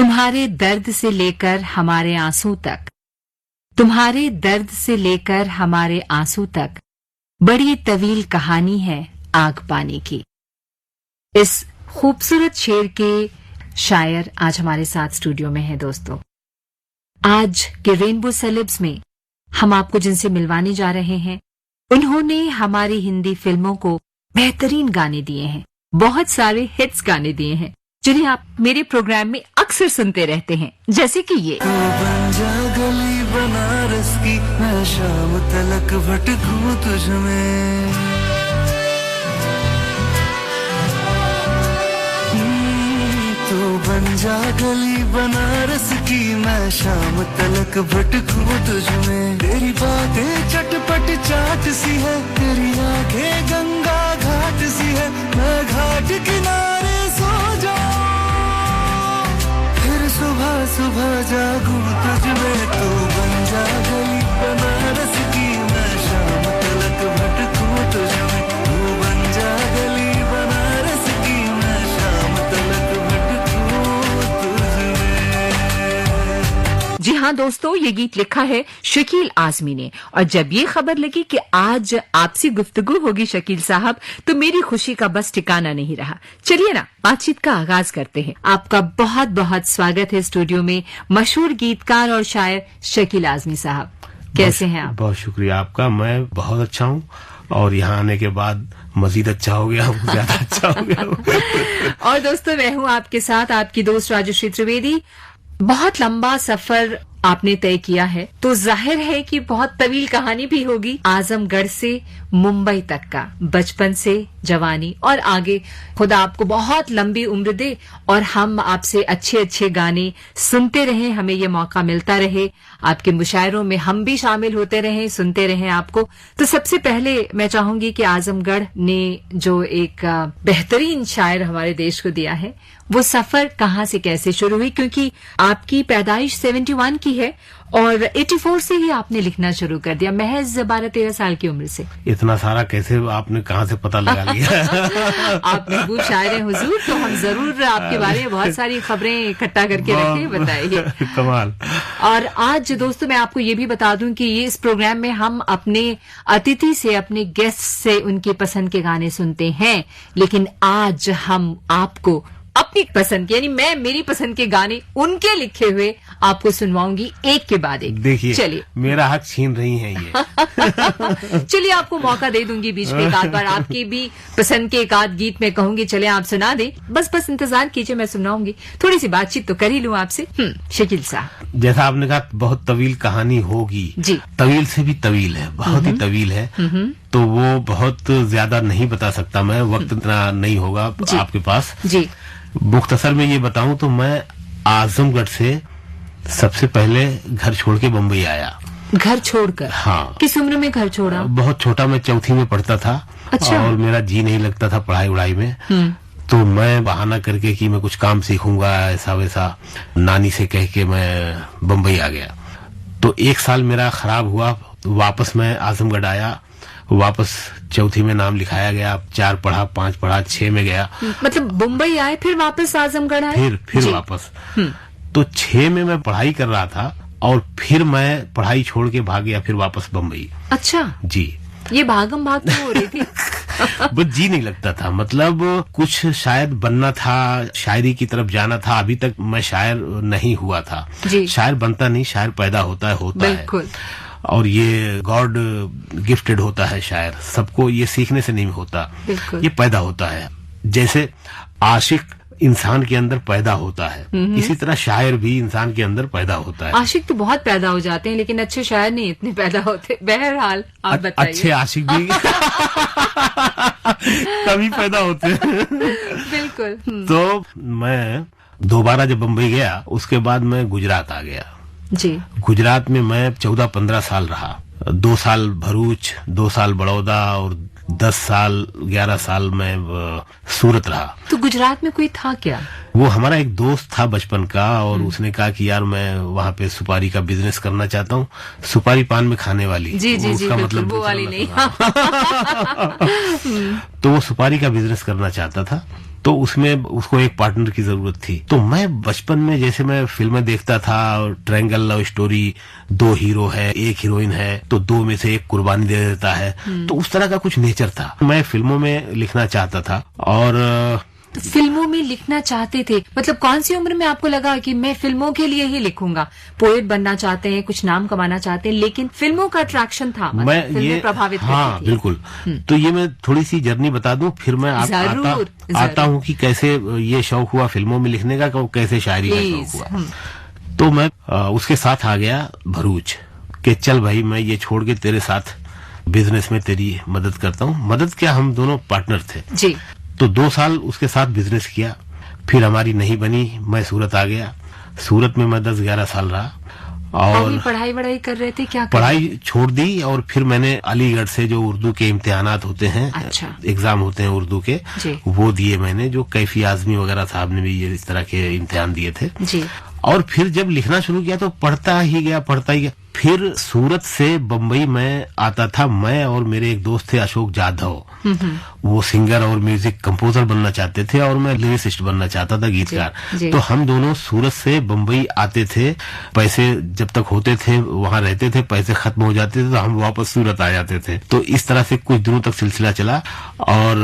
तुम्हारे दर्द से लेकर हमारे आंसू तक, तुम्हारे दर्द से लेकर हमारे आंसू तक बड़ी तवील कहानी है आग पानी की। इस खूबसूरत शेर के शायर आज हमारे साथ स्टूडियो में हैं दोस्तों। आज के रेनबो सेलेब्स में हम आपको जिनसे मिलवाने जा रहे हैं, उन्होंने हमारी हिंदी फिल्मों को बेहतरीन गाने दिए हैं, बहुत सारे हिट्स गाने दिए हैं जिन्हें आप मेरे प्रोग्राम में अक्सर सुनते रहते हैं, जैसे कि ये बन जा गली बनारस की, मैं शाम तलक भटकूं तुझ में। तू बन जा गली बनारस की, मैं शाम तलक भटकूं तुझ में। तेरी बातें चटपट चाट सी है, तेरी आंखें गंगा घाट सी है, मैं घाट किनारे सो जाऊं, फिर सुबह सुबह जागूं तुझ में। तू बन जा गली बनारस की, मैं शाम तलक भटकूं तुझ में। तू बन जा गली बनारस की, मैं शाम तलक भटकूं तुझ में। जी हाँ दोस्तों, ये गीत लिखा है शकील आजमी ने, और जब ये खबर लगी कि आज आपसे गुफ्तगू होगी शकील साहब, तो मेरी खुशी का बस ठिकाना नहीं रहा। चलिए ना, बातचीत का आगाज करते हैं। आपका बहुत बहुत स्वागत है स्टूडियो में, मशहूर गीतकार और शायर शकील आजमी साहब। कैसे हैं आप? बहुत शुक्रिया आपका, मैं बहुत अच्छा हूँ, और यहाँ आने के बाद मजीद अच्छा हो गया, ज्यादा अच्छा हो गया। और दोस्तों, मैं हूँ आपके साथ, आपकी दोस्त राजश्री त्रिवेदी। बहुत लंबा सफर आपने तय किया है, तो जाहिर है कि बहुत तवील कहानी भी होगी। आजमगढ़ से मुंबई तक का, बचपन से जवानी और आगे, खुदा आपको बहुत लंबी उम्र दे और हम आपसे अच्छे अच्छे गाने सुनते रहें, हमें ये मौका मिलता रहे, आपके मुशायरों में हम भी शामिल होते रहें, सुनते रहें आपको। तो सबसे पहले मैं चाहूंगी कि आजमगढ़ ने जो एक बेहतरीन शायर हमारे देश को दिया है, वो सफर कहाँ से कैसे शुरू हुई? क्योंकि आपकी पैदाइश 71 की है और 84 से ही आपने लिखना शुरू कर दिया, महज 12-13 साल की उम्र से। इतना सारा कैसे आपने कहाँ से पता लगा लिया? आप महबूब शायर हैं हुजूर, तो हम जरूर आपके बारे में बहुत सारी खबरें इकट्ठा करके रखे, बताइए। कमाल। और आज दोस्तों मैं आपको ये भी बता दूं कि ये इस प्रोग्राम में हम अपने अतिथि से, अपने गेस्ट से उनकी पसंद के गाने सुनते हैं, लेकिन आज हम आपको अपनी पसंद के, यानी मैं मेरी पसंद के गाने उनके लिखे हुए आपको सुनवाऊंगी एक के बाद एक। देखिए, चलिए, मेरा हक छीन रही हैं ये। चलिए, आपको मौका दे दूंगी बीच में एक आध बार, आपकी भी पसंद के एक आध गीत में कहूंगी, चले आप सुना दें। बस इंतजार कीजिए, मैं सुनाऊंगी। थोड़ी सी बातचीत तो कर ही लूं आपसे। शकील साहब, जैसा आपने कहा, बहुत तवील कहानी होगी जी, तवील से भी तवील है, बहुत ही तवील है, तो वो बहुत ज्यादा नहीं बता सकता मैं, वक्त इतना नहीं होगा आपके पास जी। मुख्तसर में ये बताऊं तो मैं आजमगढ़ से सबसे पहले घर छोड़ के बम्बई आया। घर छोड़कर? हाँ। किस उम्र में घर छोड़ा? बहुत छोटा, मैं चौथी में पढ़ता था। अच्छा। और मेरा जी नहीं लगता था पढ़ाई उड़ाई में, तो मैं बहाना करके कि मैं कुछ काम सीखूंगा, ऐसा वैसा नानी से कह के मैं बम्बई आ गया। तो एक साल मेरा खराब हुआ, वापस मैं आजमगढ़ आया, वापस चौथी में नाम लिखाया गया, 4 पढ़ा, 5 पढ़ा, 6 में गया। मतलब मुंबई आए, फिर वापस आजमगढ़ आए, फिर वापस। तो 6 में मैं पढ़ाई कर रहा था और फिर मैं पढ़ाई छोड़ के भाग गया, फिर वापस बम्बई। अच्छा जी, ये भागम भाग तो हो रही थी। बस जी नहीं लगता था, मतलब कुछ शायद बनना था, शायरी की तरफ जाना था। अभी तक मैं शायर नहीं हुआ था। शायर बनता नहीं, शायर पैदा होता है बिल्कुल। और ये गॉड गिफ्टेड होता है शायर, सबको ये सीखने से नहीं होता, ये पैदा होता है। जैसे आशिक इंसान के अंदर पैदा होता है, इसी तरह शायर भी इंसान के अंदर पैदा होता है। आशिक तो बहुत पैदा हो जाते हैं, लेकिन अच्छे शायर नहीं इतने पैदा होते। बहरहाल आप बताइए। अच्छे आशिक भी कभी पैदा होते हैं। बिल्कुल। तो मैं दोबारा जब बम्बई गया, उसके बाद मैं गुजरात आ गया जी। गुजरात में मैं 14-15 साल रहा, 2 साल भरूच, 2 साल बड़ौदा और 10 साल 11 साल मैं सूरत रहा। तो गुजरात में कोई था क्या? वो हमारा एक दोस्त था बचपन का, और उसने कहा कि यार मैं वहाँ पे सुपारी का बिजनेस करना चाहता हूँ, सुपारी पान में खाने वाली। जी जी जी, उसका मतलब वो वाली नहीं। तो वो सुपारी का बिजनेस करना चाहता था, तो उसमें उसको एक पार्टनर की जरूरत थी। तो मैं बचपन में जैसे मैं फिल्में देखता था, ट्रायंगल लव स्टोरी, 2 हीरो है, 1 हीरोइन है, तो 2 में से 1 कुर्बानी दे देता है, तो उस तरह का कुछ नेचर था। मैं फिल्मों में लिखना चाहता था। और तो फिल्मों में लिखना चाहते थे, मतलब कौन सी उम्र में आपको लगा कि मैं फिल्मों के लिए ही लिखूंगा? पोएट बनना चाहते हैं, कुछ नाम कमाना चाहते हैं, लेकिन फिल्मों का अट्रैक्शन था, मतलब मैं फिल्में ये प्रभावित हाँ करती थी। बिल्कुल। तो ये मैं थोड़ी सी जर्नी बता दूं, फिर मैं आता हूँ कि कैसे ये शौक हुआ फिल्मों में लिखने का, कैसे शायरी का शौक हुआ। तो मैं उसके साथ आ गया भरूच कि चल भाई मैं ये छोड़ के तेरे साथ बिजनेस में तेरी मदद करता हूँ। मदद क्या, हम दोनों पार्टनर थे जी। तो 2 साल उसके साथ बिजनेस किया, फिर हमारी नहीं बनी, मैं सूरत आ गया। सूरत में मैं 10-11 साल रहा, और पढ़ाई कर रहे थे क्या? पढ़ाई छोड़ दी, और फिर मैंने अलीगढ़ से जो उर्दू के इम्तिहानात होते हैं, अच्छा, एग्जाम होते हैं उर्दू के, वो दिए मैंने, जो कैफी आजमी वगैरह साहब ने भी ये इस तरह के इम्तिहान दिए थे जी। और फिर जब लिखना शुरू किया तो पढ़ता ही गया। फिर सूरत से बम्बई में आता था, मैं और मेरे एक दोस्त थे अशोक जाधव, वो सिंगर और म्यूजिक कंपोजर बनना चाहते थे, और मैं लिरिसिस्ट बनना चाहता था, गीतकार। तो हम दोनों सूरत से बम्बई आते थे, पैसे जब तक होते थे वहां रहते थे, पैसे खत्म हो जाते थे तो हम वापस सूरत आ जाते थे। तो इस तरह से कुछ दिनों तक सिलसिला चला, और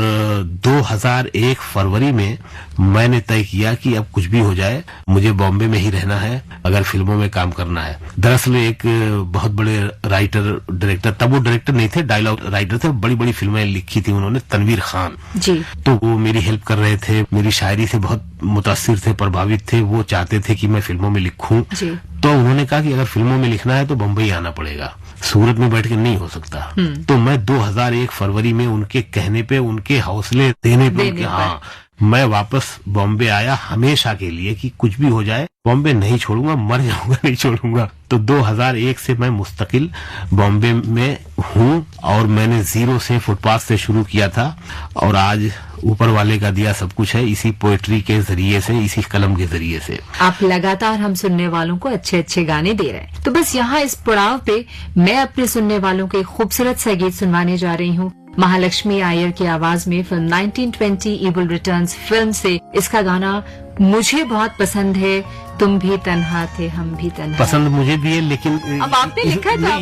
2001 फरवरी में मैंने तय किया कि अब कुछ भी हो जाए मुझे बॉम्बे में ही रहना है, अगर फिल्मों में काम करना है। दरअसल एक बहुत बड़े राइटर डायरेक्टर, तब वो डायरेक्टर नहीं थे, डायलॉग राइटर थे, बड़ी बड़ी फिल्में लिखी थी उन्होंने, तनवीर खान जी। तो वो मेरी हेल्प कर रहे थे, मेरी शायरी से बहुत मुतासिर थे, प्रभावित थे, वो चाहते थे कि मैं फिल्मों में लिखूं। तो उन्होंने कहा कि अगर फिल्मों में लिखना है तो बम्बई आना पड़ेगा, सूरत में बैठ के नहीं हो सकता। तो मैं 2001 फरवरी में उनके कहने पे, उनके हौसले देने पे हाँ मैं वापस बॉम्बे आया, हमेशा के लिए कि कुछ भी हो जाए बॉम्बे नहीं छोड़ूंगा, मर जाऊंगा नहीं छोड़ूंगा। तो 2001 से मैं मुस्तकिल बॉम्बे में हूँ, और मैंने 0 से, फुटपाथ से शुरू किया था, और आज ऊपर वाले का दिया सब कुछ है, इसी पोएट्री के जरिए से, इसी कलम के जरिए से। आप लगातार हम सुनने वालों को अच्छे अच्छे गाने दे रहे हैं। तो बस यहाँ इस पड़ाव पे मैं अपने सुनने वालों को एक खूबसूरत सा गीत सुनवाने जा रही हूँ, महालक्ष्मी आयर की आवाज में, फिल्म 1920 इविल रिटर्न्स फिल्म से। इसका गाना मुझे बहुत पसंद है, तुम भी तन्हा थे हम भी तन्हा। पसंद मुझे भी है, लेकिन अब आपने लिखा था,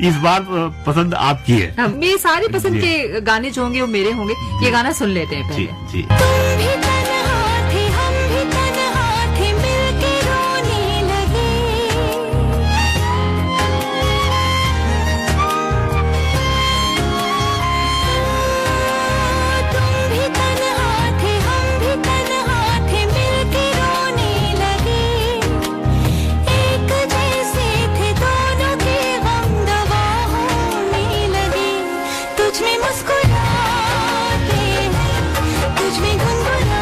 इस बार पसंद आपकी है। मेरी सारी पसंद के गाने जो होंगे वो मेरे होंगे। ये गाना सुन लेते हैं पहले। जी। मुस्कुराते, तुझ में गुनगुना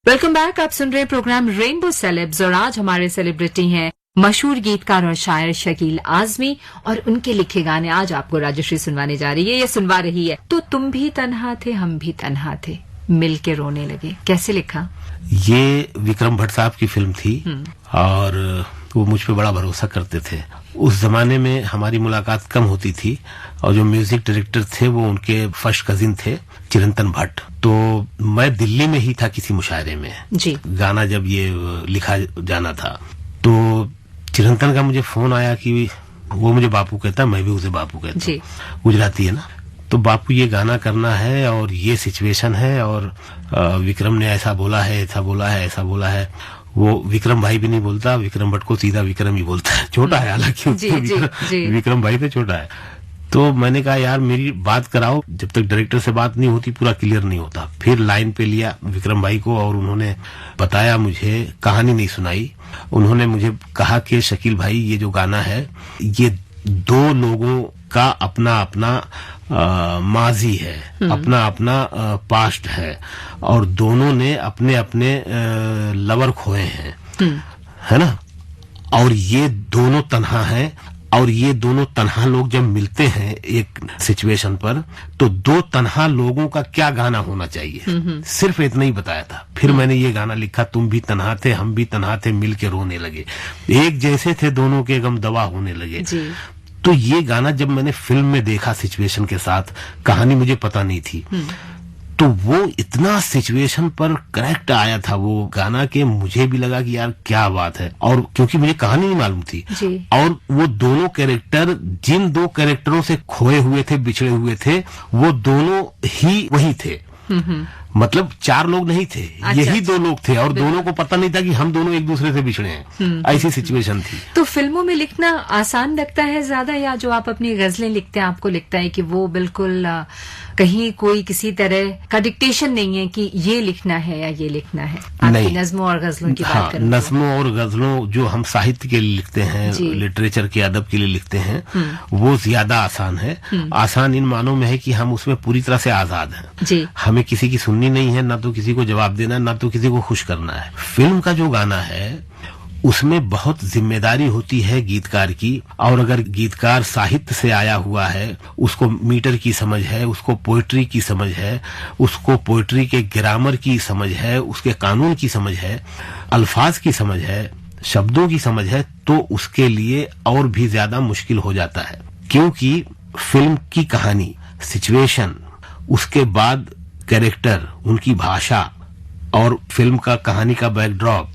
वेलकम बैक। आप सुन रहे हैं प्रोग्राम रेनबो सेलेब्स और आज हमारे सेलिब्रिटी हैं मशहूर गीतकार और शायर शकील आजमी और उनके लिखे गाने आज आपको राजश्री सुनवाने जा रही है, ये सुनवा रही है। तो तुम भी तन्हा थे हम भी तन्हा थे, मिल के रोने लगे, कैसे लिखा? ये विक्रम भट्ट साहब की फिल्म थी और वो मुझ पे बड़ा भरोसा करते थे। उस जमाने में हमारी मुलाकात कम होती थी और जो म्यूजिक डायरेक्टर थे वो उनके फर्स्ट कजिन थे चिरंतन भट्ट। तो मैं दिल्ली में ही था किसी मुशायरे में जी। गाना जब ये लिखा जाना था तो चिरंतन का मुझे फोन आया कि वो मुझे बापू कहता, मैं भी उसे बापू कहता हूँ, गुजराती है ना। तो बापू ये गाना करना है और ये सिचुएशन है और विक्रम ने ऐसा बोला है, ऐसा बोला है, ऐसा बोला है। वो विक्रम भाई भी नहीं बोलता, विक्रम भट्ट को सीधा विक्रम ही बोलता है। छोटा है हालांकि विक्रम भाई तो छोटा है। तो मैंने कहा यार मेरी बात कराओ, जब तक डायरेक्टर से बात नहीं होती पूरा क्लियर नहीं होता। फिर लाइन पे लिया विक्रम भाई को और उन्होंने बताया मुझे, कहानी नहीं सुनाई। उन्होंने मुझे कहा कि शकील भाई ये जो गाना है ये दो लोगों का अपना अपना माजी है, अपना अपना पास्ट है और दोनों ने अपने अपने लवर खोए हैं, है ना। और ये दोनों तन्हा हैं और ये दोनों तन्हा लोग जब मिलते हैं एक सिचुएशन पर तो दो तन्हा लोगों का क्या गाना होना चाहिए, सिर्फ इतना ही बताया था। फिर मैंने ये गाना लिखा, तुम भी तन्हा थे हम भी तन्हा थे, मिल के रोने लगे, एक जैसे थे दोनों के गम दवा होने लगे। तो ये गाना जब मैंने फिल्म में देखा सिचुएशन के साथ, कहानी मुझे पता नहीं थी, तो वो इतना सिचुएशन पर करेक्ट आया था वो गाना कि मुझे भी लगा कि यार क्या बात है। और क्योंकि मुझे कहानी नहीं मालूम थी और वो दोनों कैरेक्टर जिन दो कैरेक्टरों से खोए हुए थे, बिछड़े हुए थे, वो दोनों ही वही थे। मतलब चार लोग नहीं थे, यही दो लोग थे और दोनों को पता नहीं था कि हम दोनों एक दूसरे से बिछड़े हैं। ऐसी सिचुएशन थी। तो फिल्मों में लिखना आसान लगता है ज्यादा, या जो आप अपनी गजलें लिखते हैं आपको लगता है कि वो बिल्कुल कहीं कोई किसी तरह का डिक्टेशन नहीं है कि ये लिखना है या ये लिखना है? आपकी नज़्मों और गजलों की बात करें। नज़्मों और गजलों जो हम साहित्य के लिए लिखते हैं, लिटरेचर के अदब के लिए लिखते हैं, वो ज्यादा आसान है। आसान इन मानों में है कि हम उसमें पूरी तरह से आजाद हैं। हमें किसी की सुननी नहीं है, ना तो किसी को जवाब देना, ना तो किसी को खुश करना है। फिल्म का जो गाना है उसमें बहुत जिम्मेदारी होती है गीतकार की, और अगर गीतकार साहित्य से आया हुआ है, उसको मीटर की समझ है, उसको पोएट्री की समझ है, उसको पोएट्री के ग्रामर की समझ है, उसके कानून की समझ है, अल्फाज की समझ है, शब्दों की समझ है, तो उसके लिए और भी ज्यादा मुश्किल हो जाता है। क्योंकि फिल्म की कहानी, सिचुएशन, उसके बाद कैरेक्टर, उनकी भाषा और फिल्म का कहानी का बैकड्रॉप,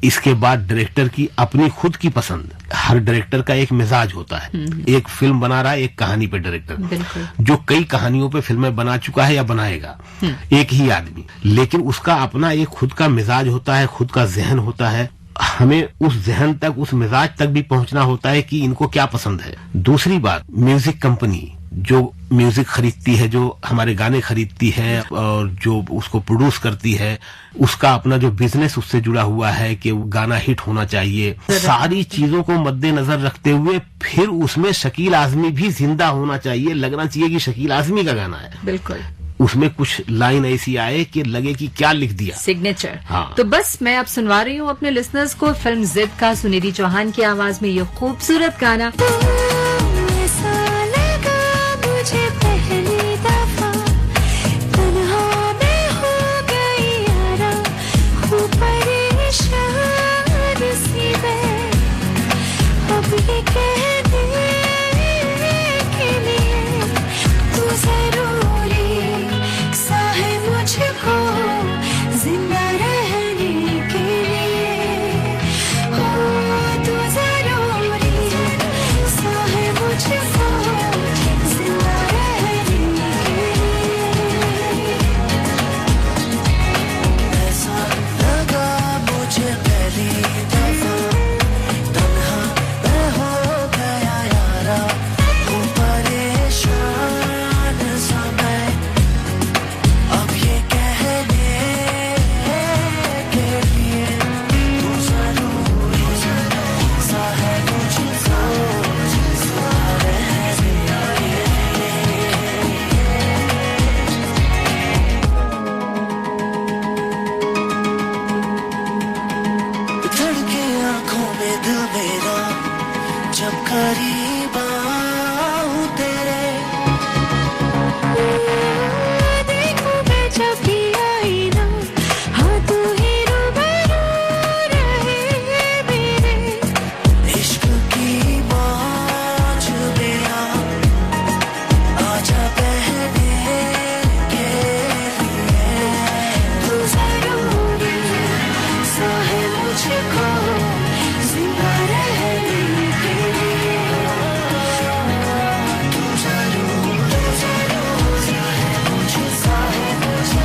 इसके बाद डायरेक्टर की अपनी खुद की पसंद। हर डायरेक्टर का एक मिजाज होता है। एक फिल्म बना रहा है एक कहानी पे डायरेक्टर, जो कई कहानियों पे फिल्में बना चुका है या बनाएगा एक ही आदमी, लेकिन उसका अपना एक खुद का मिजाज होता है, खुद का जहन होता है। हमें उस जहन तक, उस मिजाज तक भी पहुंचना होता है कि इनको क्या पसंद है। दूसरी बात, म्यूजिक कंपनी जो म्यूजिक खरीदती है, जो हमारे गाने खरीदती है और जो उसको प्रोड्यूस करती है, उसका अपना जो बिजनेस उससे जुड़ा हुआ है कि वो गाना हिट होना चाहिए। सारी चीजों को मद्देनजर रखते हुए फिर उसमें शकील आजमी भी जिंदा होना चाहिए, लगना चाहिए कि शकील आजमी का गाना है। बिल्कुल। उसमें कुछ लाइन ऐसी आए कि लगे कि क्या लिख दिया, सिग्नेचर। हाँ। तो बस मैं अब सुनवा रही हूँ अपने लिसनर्स को फिल्म जिद का सुनिधि चौहान की आवाज में ये खूबसूरत गाना। तन्हा मैं हो गया करीब आऊं तेरे। देखूं मैं जब भी आईना, हाँ तू ही रूबरू रहे मेरे। इश्क की मौज में आजा पहने के लिए। तू जरूरी सा है मुझको जिंदा रहने के लिए। तू जरूरी सा है मुझको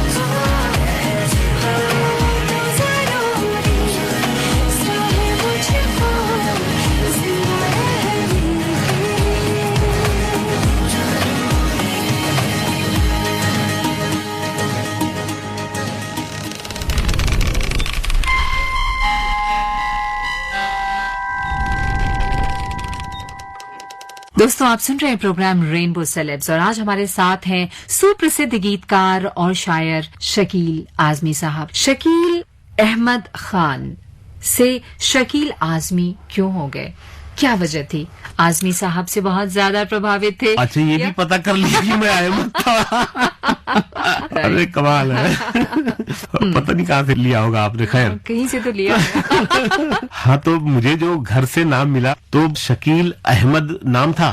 दोस्तों, आप सुन रहे हैं प्रोग्राम रेनबो सेलेब्स और आज हमारे साथ हैं सुप्रसिद्ध गीतकार और शायर शकील आजमी साहब। शकील अहमद खान से शकील आजमी क्यों हो गए, क्या वजह थी? आजमी साहब से बहुत ज्यादा प्रभावित थे। अच्छा, ये भी पता कर लिया कि मैं अहमद था। अरे कमाल है। पता नहीं कहाँ से लिया होगा आपने, खैर कहीं से तो लिया है। हाँ, तो मुझे जो घर से नाम मिला तो शकील अहमद नाम था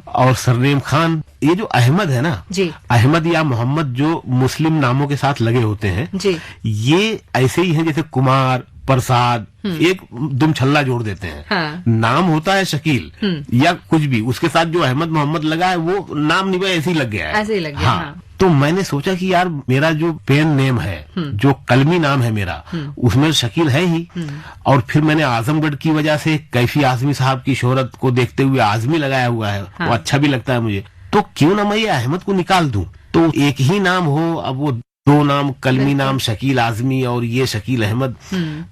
और सरनेम खान। ये जो अहमद है ना जी, अहमद या मोहम्मद जो मुस्लिम नामों के साथ लगे होते हैं जी, ये ऐसे ही हैं जैसे कुमार, प्रसाद, एक दुम छल्ला जोड़ देते हैं। हाँ। नाम होता है शकील या कुछ भी, उसके साथ जो अहमद मोहम्मद लगा है वो नाम नहीं, ऐसे ही लग गया है। ऐसे ही लग गया। हाँ। हाँ। तो मैंने सोचा कि यार मेरा जो पेन नेम है, जो कलमी नाम है मेरा, उसमें शकील है ही। और फिर मैंने आजमगढ़ की वजह से कैफी आजमी साहब की शोहरत को देखते हुए आजमी लगाया हुआ है। हाँ। वो अच्छा भी लगता है मुझे, तो क्यों ना मैं ये अहमद को निकाल दूं, तो एक ही नाम हो। अब वो दो नाम, कलमी नाम शकील आजमी और ये शकील अहमद,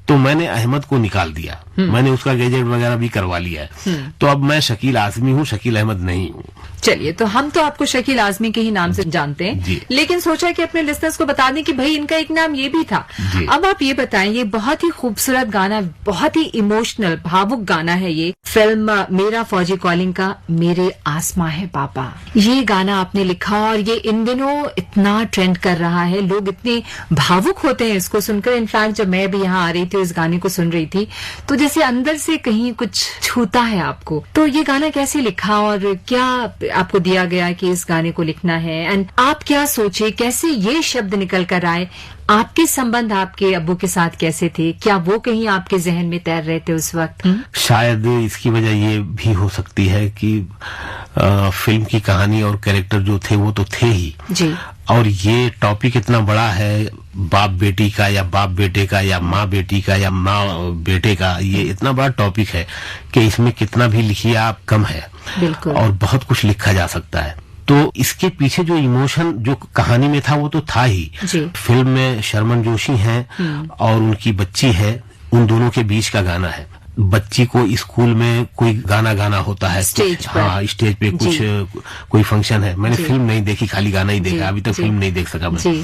तो मैंने अहमद को निकाल दिया। मैंने उसका गैजेट वगैरह भी करवा लिया है। तो अब मैं शकील आजमी हूँ, शकील अहमद नहीं हूँ। चलिए, तो हम तो आपको शकील आजमी के ही नाम से जानते हैं, जी। लेकिन सोचा कि अपने लिस्टर्स को बता दें कि भाई इनका एक नाम ये भी था। जी। अब आप ये बताएं, ये बहुत ही खूबसूरत गाना, बहुत ही इमोशनल भावुक गाना है ये, फिल्म मेरा फौजी कॉलिंग का मेरे आसमां है पापा। ये गाना आपने लिखा और ये इन दिनों इतना ट्रेंड कर रहा है, लोग इतने भावुक होते हैं इसको सुनकर। इनफैक्ट जब मैं भी यहाँ आ रही थी, इस गाने को सुन रही थी, तो जैसे अंदर से कहीं कुछ छूता है आपको। तो ये गाना कैसे लिखा और क्या आपको दिया गया कि इस गाने को लिखना है, एंड आप क्या सोचे, कैसे ये शब्द निकल कर आए? आपके संबंध आपके अब्बू के साथ कैसे थे? क्या वो कहीं आपके जहन में तैर रहे थे उस वक्त? शायद इसकी वजह ये भी हो सकती है कि फिल्म की कहानी और कैरेक्टर जो थे वो तो थे ही जी, और ये टॉपिक इतना बड़ा है, बाप बेटी का या बाप बेटे का या माँ बेटी का या माँ बेटे का, ये इतना बड़ा टॉपिक है कि इसमें कितना भी लिखिए आप कम है। बिल्कुल। और बहुत कुछ लिखा जा सकता है। तो इसके पीछे जो इमोशन जो कहानी में था वो तो था ही। जी। फिल्म में शर्मन जोशी हैं और उनकी बच्ची है, उन दोनों के बीच का गाना है। बच्ची को स्कूल में कोई गाना गाना होता है, स्टेज पर। हाँ, स्टेज पे कुछ कोई फंक्शन है। मैंने फिल्म नहीं देखी, खाली गाना ही देखा, अभी तक फिल्म नहीं देख सका मैं। जी।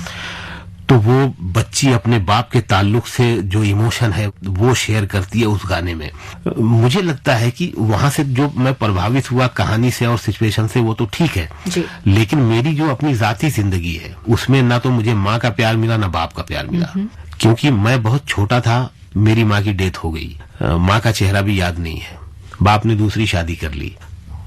तो वो बच्ची अपने बाप के ताल्लुक से जो इमोशन है वो शेयर करती है उस गाने में। मुझे लगता है कि वहां से जो मैं प्रभावित हुआ कहानी से और सिचुएशन से, वो तो ठीक है जी। लेकिन मेरी जो अपनी जाती जिंदगी है उसमें ना तो मुझे माँ का प्यार मिला ना बाप का प्यार मिला, क्योंकि मैं बहुत छोटा था, मेरी माँ की डेथ हो गई, माँ का चेहरा भी याद नहीं है, बाप ने दूसरी शादी कर ली।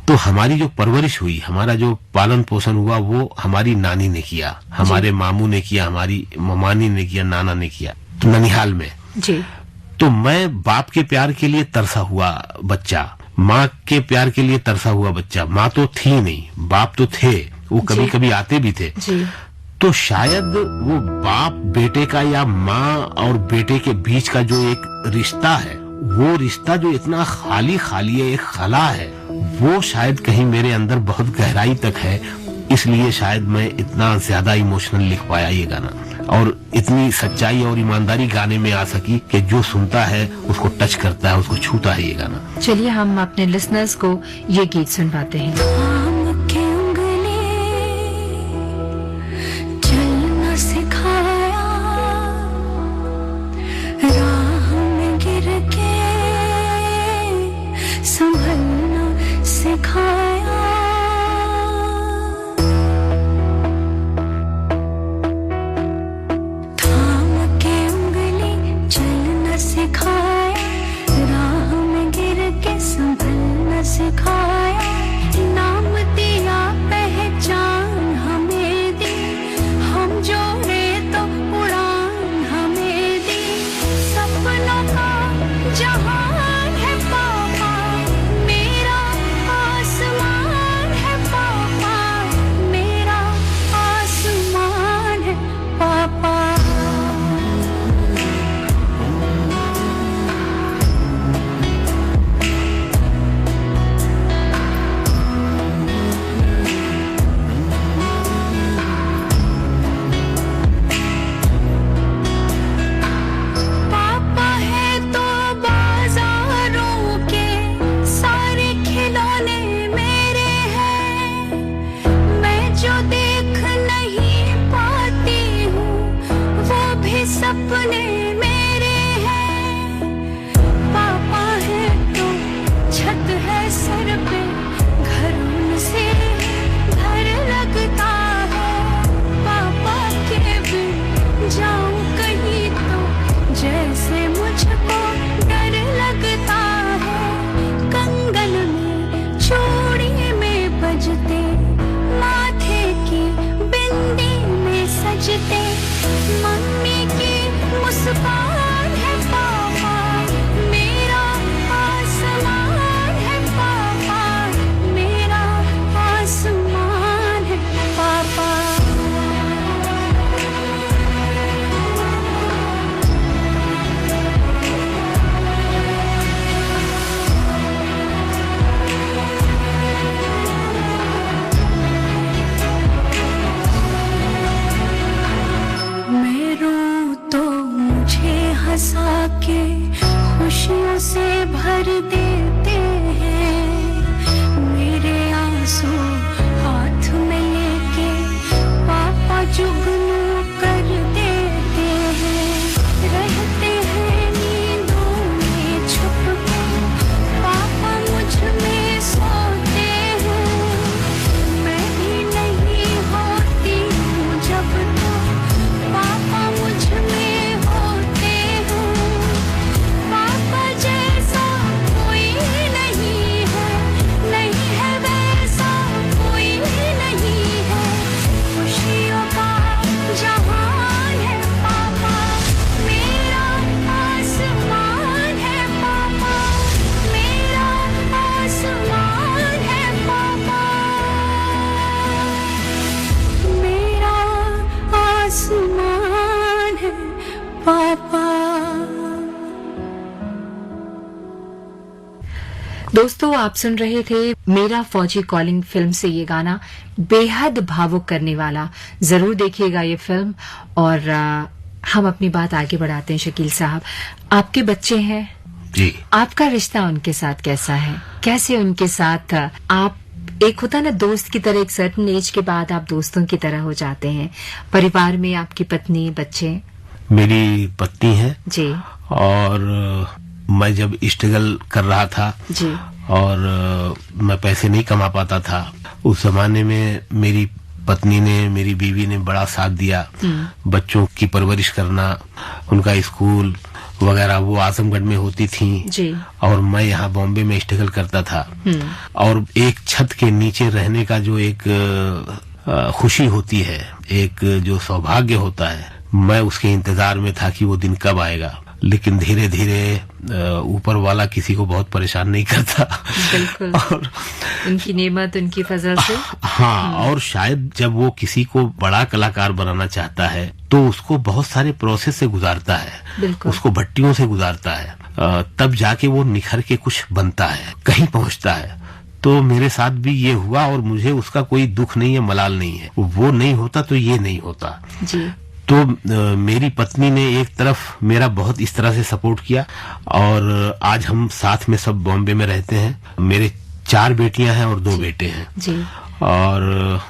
तो हमारी जो परवरिश हुई, हमारा जो पालन पोषण हुआ, वो हमारी नानी ने किया, हमारे मामू ने किया, हमारी ममानी ने किया, नाना ने किया, तो ननिहाल में। जी। तो मैं बाप के प्यार के लिए तरसा हुआ बच्चा, माँ के प्यार के लिए तरसा हुआ बच्चा। माँ तो थी नहीं, बाप तो थे, वो कभी कभी आते भी थे। जी। तो शायद वो बाप बेटे का या माँ और बेटे के बीच का जो एक रिश्ता है, वो रिश्ता जो इतना खाली खाली है, एक खला है, वो शायद कहीं मेरे अंदर बहुत गहराई तक है। इसलिए शायद मैं इतना ज्यादा इमोशनल लिख पाया ये गाना, और इतनी सच्चाई और ईमानदारी गाने में आ सकी कि जो सुनता है उसको टच करता है, उसको छूता है ये गाना। चलिए हम अपने लिसनर्स को ये गीत सुनवाते हैं। आम के उंगली चलना सिखाया, राह में गिर के संभलना दोस्तों, आप सुन रहे थे मेरा फौजी कॉलिंग फिल्म से ये गाना, बेहद भावुक करने वाला। जरूर देखिएगा ये फिल्म। और हम अपनी बात आगे बढ़ाते हैं। शकील साहब, आपके बच्चे हैं जी। आपका रिश्ता उनके साथ कैसा है? कैसे उनके साथ आप, एक होता ना दोस्त की तरह, एक सर्टेन एज के बाद आप दोस्तों की तरह हो जाते हैं। परिवार में आपकी पत्नी, बच्चे? मेरी पत्नी है जी। और मैं जब स्ट्रगल कर रहा था जी। और मैं पैसे नहीं कमा पाता था, उस जमाने में मेरी पत्नी ने, मेरी बीवी ने बड़ा साथ दिया। बच्चों की परवरिश करना, उनका स्कूल वगैरह वो आजमगढ़ में होती थी जी। और मैं यहाँ बॉम्बे में स्ट्रगल करता था। और एक छत के नीचे रहने का जो एक खुशी होती है, एक जो सौभाग्य होता है, मैं उसके इंतजार में था कि वो दिन कब आएगा। लेकिन धीरे धीरे ऊपर वाला किसी को बहुत परेशान नहीं करता। बिल्कुल। और उनकी नेमत, उनकी फजल से। हाँ, और शायद जब वो किसी को बड़ा कलाकार बनाना चाहता है तो उसको बहुत सारे प्रोसेस से गुजारता है, बिल्कुल। उसको भट्टियों से गुजारता है, तब जाके वो निखर के कुछ बनता है, कहीं पहुंचता है। तो मेरे साथ भी ये हुआ और मुझे उसका कोई दुख नहीं है, मलाल नहीं है। वो नहीं होता तो ये नहीं होता जी। तो मेरी पत्नी ने एक तरफ मेरा बहुत इस तरह से सपोर्ट किया और आज हम साथ में सब बॉम्बे में रहते हैं। मेरे 4 बेटियां हैं और 2 बेटे हैं जी। और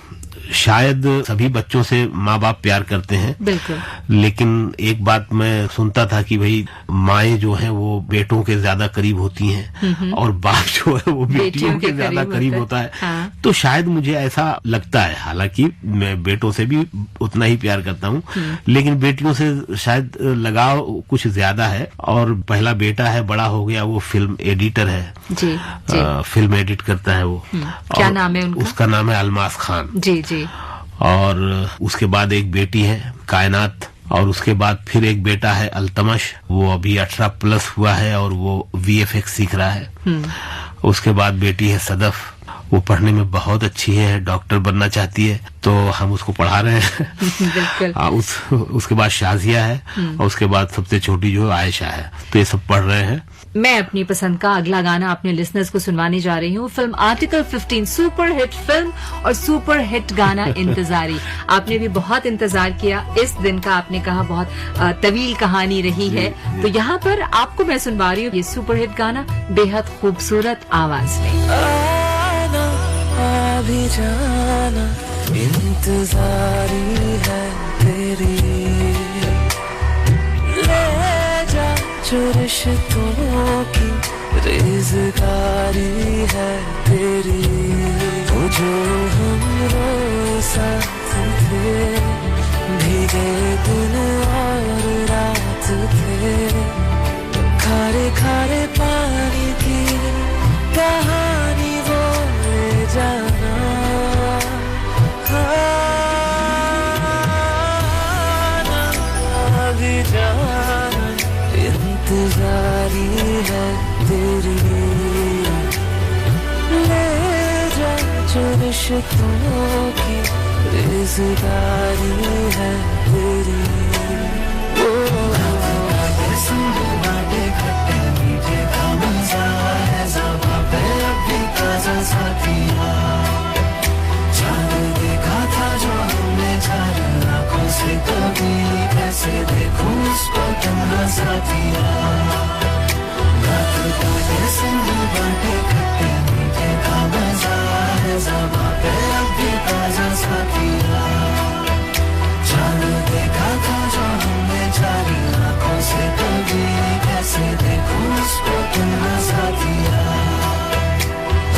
शायद सभी बच्चों से माँ बाप प्यार करते हैं, बिल्कुल। लेकिन एक बात मैं सुनता था कि भाई माएँ जो हैं वो बेटों के ज्यादा करीब होती हैं और बाप जो है वो बेटियों के ज्यादा करीब होता है। हाँ। तो शायद मुझे ऐसा लगता है, हालांकि मैं बेटों से भी उतना ही प्यार करता हूँ, लेकिन बेटियों से शायद लगाव कुछ ज्यादा है। और पहला बेटा है, बड़ा हो गया, वो फिल्म एडिटर है जी। जी। फिल्म एडिट करता है वो। क्या नाम है उनका? उसका नाम है अलमास खान। जी। जी। और उसके बाद एक बेटी है कायनात, और उसके बाद फिर एक बेटा है अल्तमश, वो अभी 18+ हुआ है और वो VFX सीख रहा है। उसके बाद बेटी है सदफ, वो पढ़ने में बहुत अच्छी है, डॉक्टर बनना चाहती है, तो हम उसको पढ़ा रहे हैं। बिल्कुल। उसके बाद शाजिया है और उसके बाद सबसे छोटी जो आयशा है। तो ये सब पढ़ रहे हैं। मैं अपनी पसंद का अगला गाना अपने लिसनर्स को सुनवाने जा रही हूँ। Film article 15 super hit film और सुपर हिट गाना इंतजारी। आपने भी बहुत इंतजार किया इस दिन का, आपने कहा बहुत तवील कहानी रही है। तो यहाँ पर आपको मैं सुनवा रही हूँ ये सुपर हिट गाना बेहद खूबसूरत आवाज में। आना अभी जाना इंतजारी है तेरी, ले जा जो रिश्तों की रेज़गारी है तेरी। वो जो हम रोज़ साथ थे, भीगे दिन और रात थे, खारे खारे पानी की कहानी वो ले जाना। आना भी जाना इंतजारी है तेरी, ले जा जो रिश्तों की रेज़गारी है तेरी। बाटे खट्टे मीठे का मजा है, ज़बां पे अभी ताज़ा साथिया। चाँद देखा था जो हमने 4 आँखों से, कभी कैसे देखूं उसको तन्हा साथिया। रात बाटे संग बाटे खट्टे मीठे का मजा है, ज़बां पे अभी ताज़ा साथिया। चाँद देखा था जो हमने 4 आँखों से, कभी कैसे देखूं उसको तन्हा साथिया।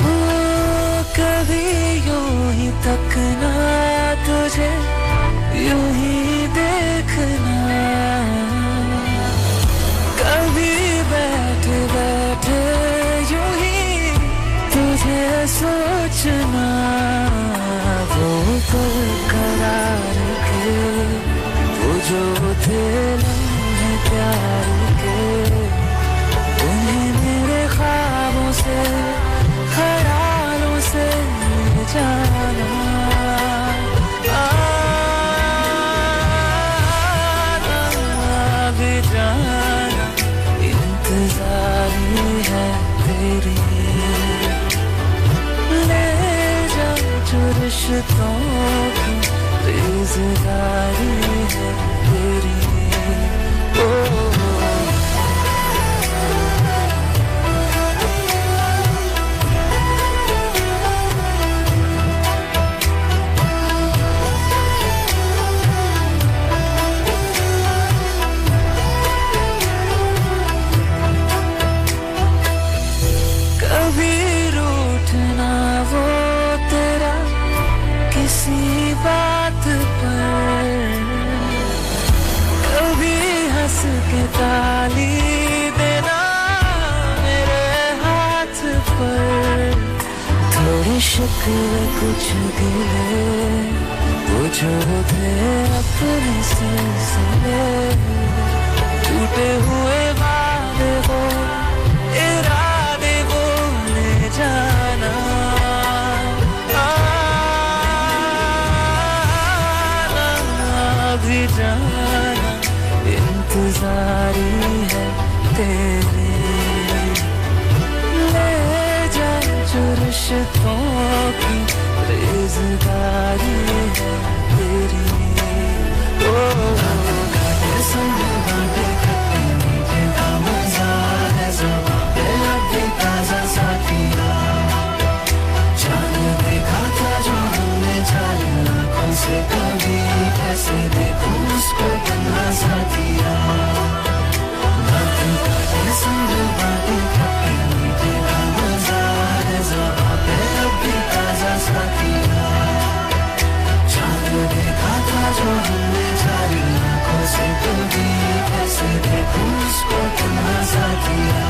ओ कभी यूं ही तकना तुझे, यूं ही देखना, कभी बैठे बैठे यूं ही तुझे सोचना। वो पल करार के, वो जो थे लम्हे प्यार के, उन्हें मेरे ख्वाबों से, ख्यालों से जाना। आना भी जाना इंतजारी है तेरी। रिश्तों की रेज़दारी है तेरी। कभी रूठना वो तेरा किसी बात पर, कभी हंस के ताली देना मेरे हाथ पर। थोड़ी शुक्र कुछ गिले वो जो थे अपने सिलसिले, टूटे हुए वादे वो इरादे वो ले जाना। भी जाना इंतजारी है तेरी। ले जा जो रिश्तों की रेज़दारी है तेरी। संग बाटे खट्टे मीठे का मजा है ज़बां पे अब भी ताज़ा साथिया। चांद देखा था जो हमने चाहे आँखों से कभी, कैसे देखूं उसको तन्हा साथिया। बातें काटे संग बातें खट्टे मीठे का मजा है ज़बां पे अब भी ताज़ा साथिया। चांद देखा था जो हमने चाहे आँखों से कभी, कैसे देखूं उसको तन्हा साथिया।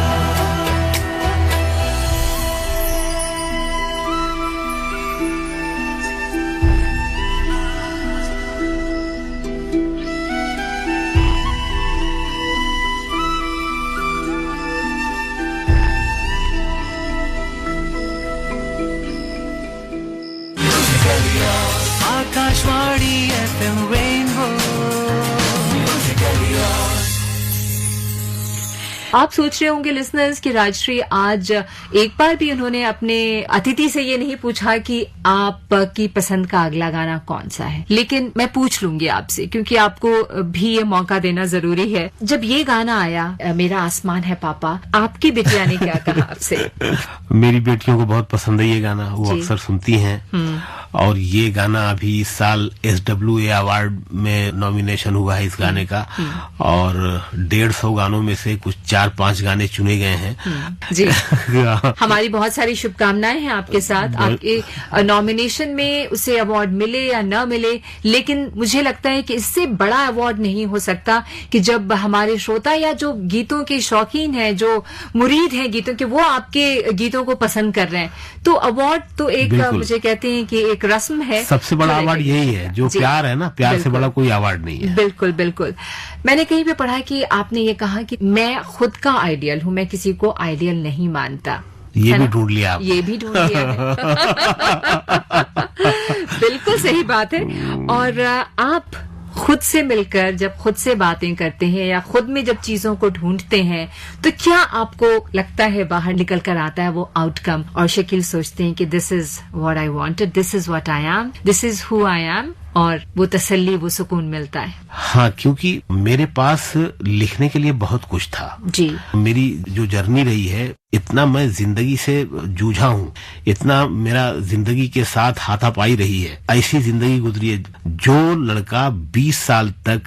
Akashvani FM rainbow. आप सोच रहे होंगे लिसनर्स कि राजश्री आज एक बार भी उन्होंने अपने अतिथि से ये नहीं पूछा कि आपकी पसंद का अगला गाना कौन सा है, लेकिन मैं पूछ लूंगी आपसे क्योंकि आपको भी ये मौका देना जरूरी है। जब ये गाना आया मेरा आसमान है पापा, आपकी बिटिया ने क्या कहा आपसे? मेरी बेटियों को बहुत पसंद है ये गाना, वो अक्सर सुनती हैं। और ये गाना अभी इस साल SWA अवार्ड में नॉमिनेशन हुआ है इस गाने का, और 150 गानों में से कुछ 4-5 गाने चुने गए हैं। जी हमारी बहुत सारी शुभकामनाएं हैं आपके साथ। आपके नॉमिनेशन में उसे अवार्ड मिले या न मिले, लेकिन मुझे लगता है कि इससे बड़ा अवार्ड नहीं हो सकता कि जब हमारे श्रोता या जो गीतों के शौकीन हैं, जो मुरीद हैं गीतों के, वो आपके गीतों को पसंद कर रहे हैं। तो अवार्ड तो एक मुझे कहते हैं कि एक रस्म है। सबसे बड़ा अवार्ड यही है, जो प्यार है ना, प्यार से बड़ा कोई अवार्ड नहीं है। बिल्कुल बिल्कुल। मैंने कहीं पे पढ़ा कि आपने ये कहा कि मैं खुद का आइडियल हूं, मैं किसी को आइडियल नहीं मानता। ये भी ढूंढ लिया आप। ये भी ढूंढ लिया है। बिल्कुल सही बात है। और आप खुद से मिलकर जब खुद से बातें करते हैं या खुद में जब चीजों को ढूंढते हैं, तो क्या आपको लगता है बाहर निकल कर आता है वो आउटकम, और शकील सोचते हैं कि this is what I wanted, this is what I am, this is who I am, और वो तसल्ली, वो सुकून मिलता है? हाँ, क्योंकि मेरे पास लिखने के लिए बहुत कुछ था जी। मेरी जो जर्नी रही है, इतना मैं जिंदगी से जूझा हूँ, इतना मेरा जिंदगी के साथ हाथापाई रही है, ऐसी जिंदगी गुजरी है। जो लड़का 20 साल तक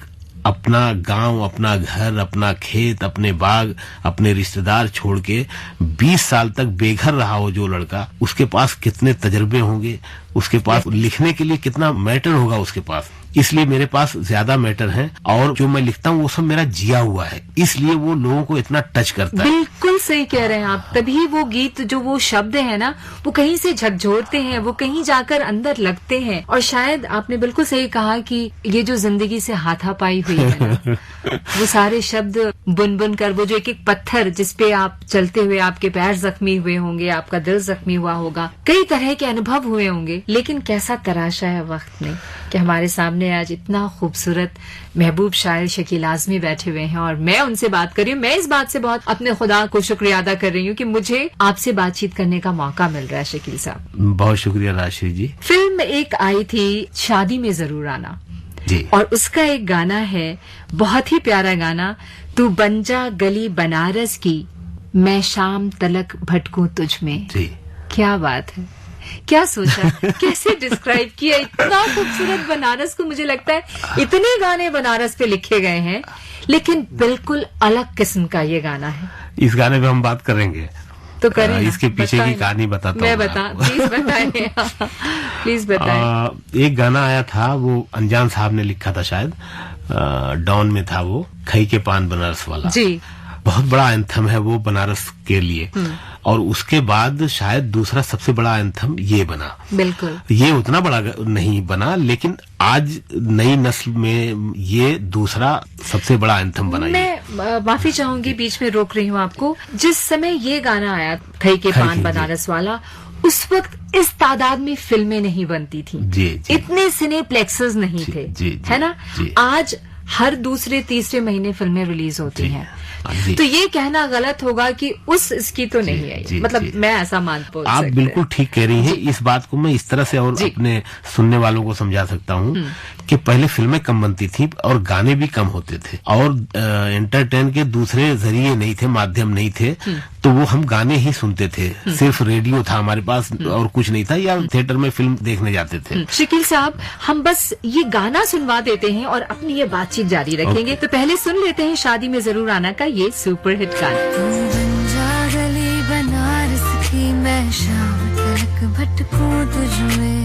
अपना गांव, अपना घर, अपना खेत, अपने बाग, अपने रिश्तेदार छोड़ के 20 साल तक बेघर रहा हो, जो लड़का, उसके पास कितने तजर्बे होंगे, उसके पास लिखने के लिए कितना मैटर होगा उसके पास। इसलिए मेरे पास ज्यादा मैटर है, और जो मैं लिखता हूँ वो सब मेरा जिया हुआ है, इसलिए वो लोगों को इतना टच करता है। बिल्कुल सही कह रहे हैं आप। तभी वो गीत, जो वो शब्द है ना, वो कहीं से झकझोरते हैं, वो कहीं जाकर अंदर लगते हैं। और शायद आपने बिल्कुल सही कहा कि ये जो जिंदगी से हाथापाई हुई है ना, वो सारे शब्द बुन बुन कर, वो जो एक एक पत्थर जिसपे आप चलते हुए आपके पैर जख्मी हुए होंगे, आपका दिल जख्मी हुआ होगा, कई तरह के अनुभव हुए होंगे, लेकिन कैसा तराशा है वक्त ने, कि हमारे सामने आज इतना खूबसूरत महबूब शायर शकील आजमी बैठे हुए हैं और मैं उनसे बात कर रही हूँ। मैं इस बात से बहुत अपने खुदा को शुक्रिया अदा कर रही हूँ कि मुझे आपसे बातचीत करने का मौका मिल रहा है शकील साहब। बहुत शुक्रिया राशि जी। फिल्म एक आई थी शादी में जरूर आना जी, और उसका एक गाना है, बहुत ही प्यारा गाना, तू बन जा गली बनारस की, मैं शाम तलक भटकूं तुझ में। जी, क्या बात है, क्या सोचा, कैसे डिस्क्राइब किया इतना खूबसूरत बनारस को। मुझे लगता है इतने गाने बनारस पे लिखे गए हैं, लेकिन बिल्कुल अलग किस्म का ये गाना है। इस गाने पे हम बात करेंगे, तो करें ना, इसके पीछे बताएं की कहानी बताता मैं हूँ बता, आपको। प्लीज बताएं। प्लीज बताएं। एक गाना आया था, वो अनजान साहब ने लिखा था शायद, डॉन में था वो, खई के पान बनारस वाला। जी, बहुत बड़ा एंथम है वो बनारस के लिए। और उसके बाद शायद दूसरा सबसे बड़ा एंथम ये बना। बिल्कुल। ये उतना बड़ा नहीं बना, लेकिन आज नई नस्ल में ये दूसरा सबसे बड़ा एंथम बना। मैं माफी चाहूंगी, बीच में रोक रही हूँ आपको। जिस समय ये गाना आया, खई के पान बनारस वाला, उस वक्त इस तादाद में फिल्में नहीं बनती थी। जी, जी। इतने सिनेप्लेक्सेस नहीं थे, जी, है ना। जी। आज हर दूसरे तीसरे महीने फिल्में रिलीज होती हैं। तो ये कहना गलत होगा कि उस इसकी तो नहीं आई, मतलब मैं ऐसा मान बोल आप बिल्कुल ठीक कह रही हैं। इस बात को मैं इस तरह से और अपने सुनने वालों को समझा सकता हूँ कि पहले फिल्में कम बनती थी और गाने भी कम होते थे, और एंटरटेन के दूसरे जरिए नहीं थे, माध्यम नहीं थे, तो वो हम गाने ही सुनते थे। सिर्फ रेडियो था हमारे पास और कुछ नहीं था, या थिएटर में फिल्म देखने जाते थे। शकील साहब, हम बस ये गाना सुनवा देते हैं और अपनी ये बातचीत जारी रखेंगे। तो पहले सुन लेते हैं शादी में जरूर आना का ये सुपरहिट गाना। बन जा गली बनारस की, मैं शाम तक भटकूं तुझ में।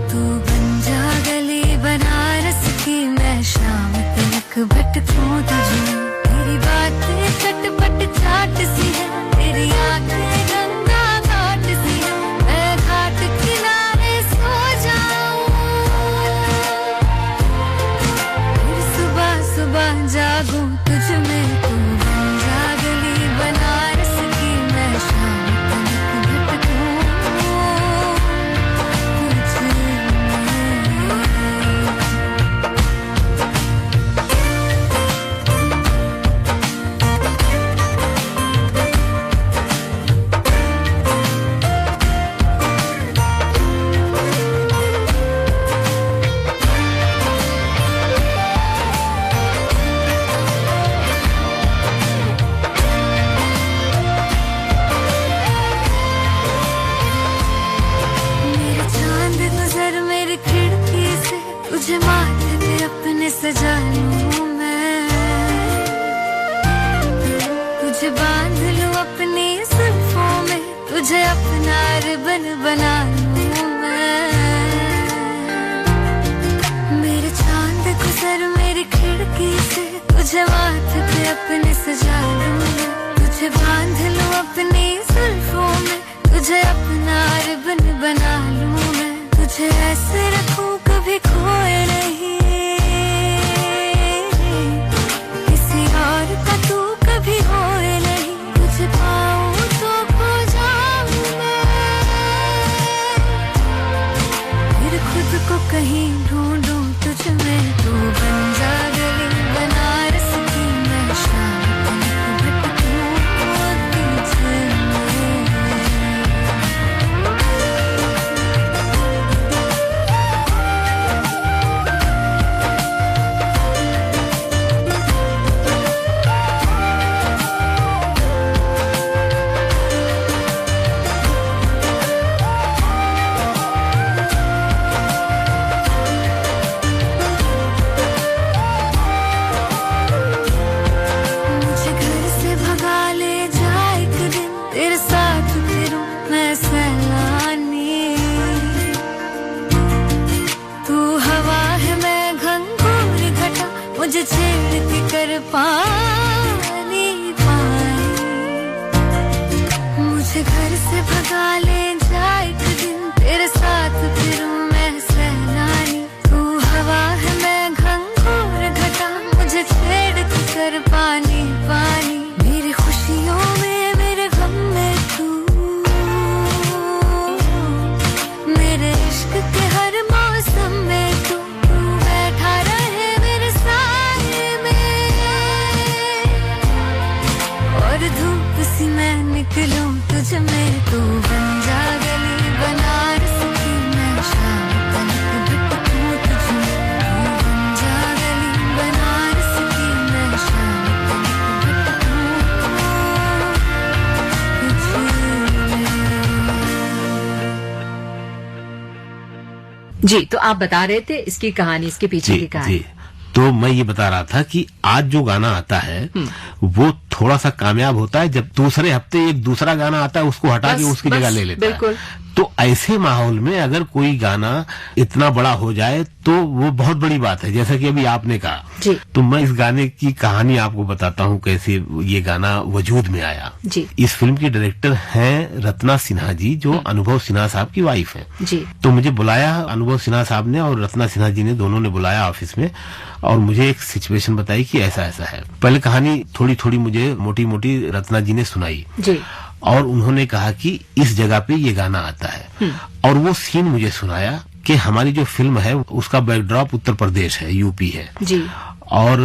तू बन जा गली बनारस की, मैं शाम तक भटकूं तुझ में। तेरी बातें चटपट चाट सी है, तेरी आंखें गंगा घाट सी है, मैं घाट किनारे सो जाऊं, फिर सुबह सुबह जागूं तुझ में। तू बन जा गली बनारस की, मैं शाम तक भटकूं तुझ में। मेरे चांद गुजर मेरी खिड़की से, तुझे माथे पे अपने सजा लूं मैं, तुझे बांध लूं अपनी जुल्फों में, तुझे अपना रिबन बना लूं मैं। मेरे चांद गुजर मेरी खिड़की से, तुझे माथे पे अपने सजा लूं मैं, तुझे बांध लूं अपनी जुल्फों में, तुझे अपना रिबन बना लूं मैं। तुझे ऐसे रखूं कभी खोए नहीं, किसी और का तू कभी होए नहीं। तुझे पाऊं तो खो जाऊं मैं, फिर खुद को कहीं ढूंढूं तुझ में। तू बन जा गली बनारस की, मैं शाम तक भटकूं तुझ में। मुझे घर से भगा ले जा एक दिन, तेरे साथ फिरूं मैं सैलानी। तू हवा है मैं घंघोर घटा, मुझे छेड़ के कर पानी पानी। मुझे घर से भगा ले जा एक दिन, तेरे साथ फिरूं मैं सैलानी। तू हवा है मैं घंघोर घटा, मुझे छेड़ के कर पानी पानी। मेरी खुशियों में मेरे गम में तू, मेरे इश्क मैं निकलूं तुझ में, तू बन जा गली बनारस की, मैं शाम तलक भटकूं तुझ में, तू बन जा गली बनारस की, मैं शाम तलक भटकूं तुझ में। जी, तो आप बता रहे थे इसकी कहानी, इसके पीछे की कहानी। जी, तो मैं ये बता रहा था कि आज जो गाना आता है वो थोड़ा सा कामयाब होता है जब दूसरे हफ्ते एक दूसरा गाना आता है, उसको हटा के उसकी जगह ले लेता बिल्कुल। है। तो ऐसे माहौल में अगर कोई गाना इतना बड़ा हो जाए तो वो बहुत बड़ी बात है, जैसा कि अभी आपने कहा। जी। तो मैं इस गाने की कहानी आपको बताता हूँ कैसे ये गाना वजूद में आया। जी। इस फिल्म की डायरेक्टर हैं रत्ना सिन्हा जी, जो अनुभव सिन्हा साहब की वाइफ हैं। जी। तो मुझे बुलाया अनुभव सिन्हा साहब ने और रत्ना सिन्हा जी ने, दोनों ने बुलाया ऑफिस में और मुझे एक सिचुएशन बताई कि ऐसा ऐसा है। पहले कहानी थोड़ी थोड़ी मुझे मोटी मोटी रत्ना जी ने सुनाई। जी। और उन्होंने कहा कि इस जगह पे ये गाना आता है और वो सीन मुझे सुनाया कि हमारी जो फिल्म है उसका बैकड्रॉप उत्तर प्रदेश है, यूपी है। जी। और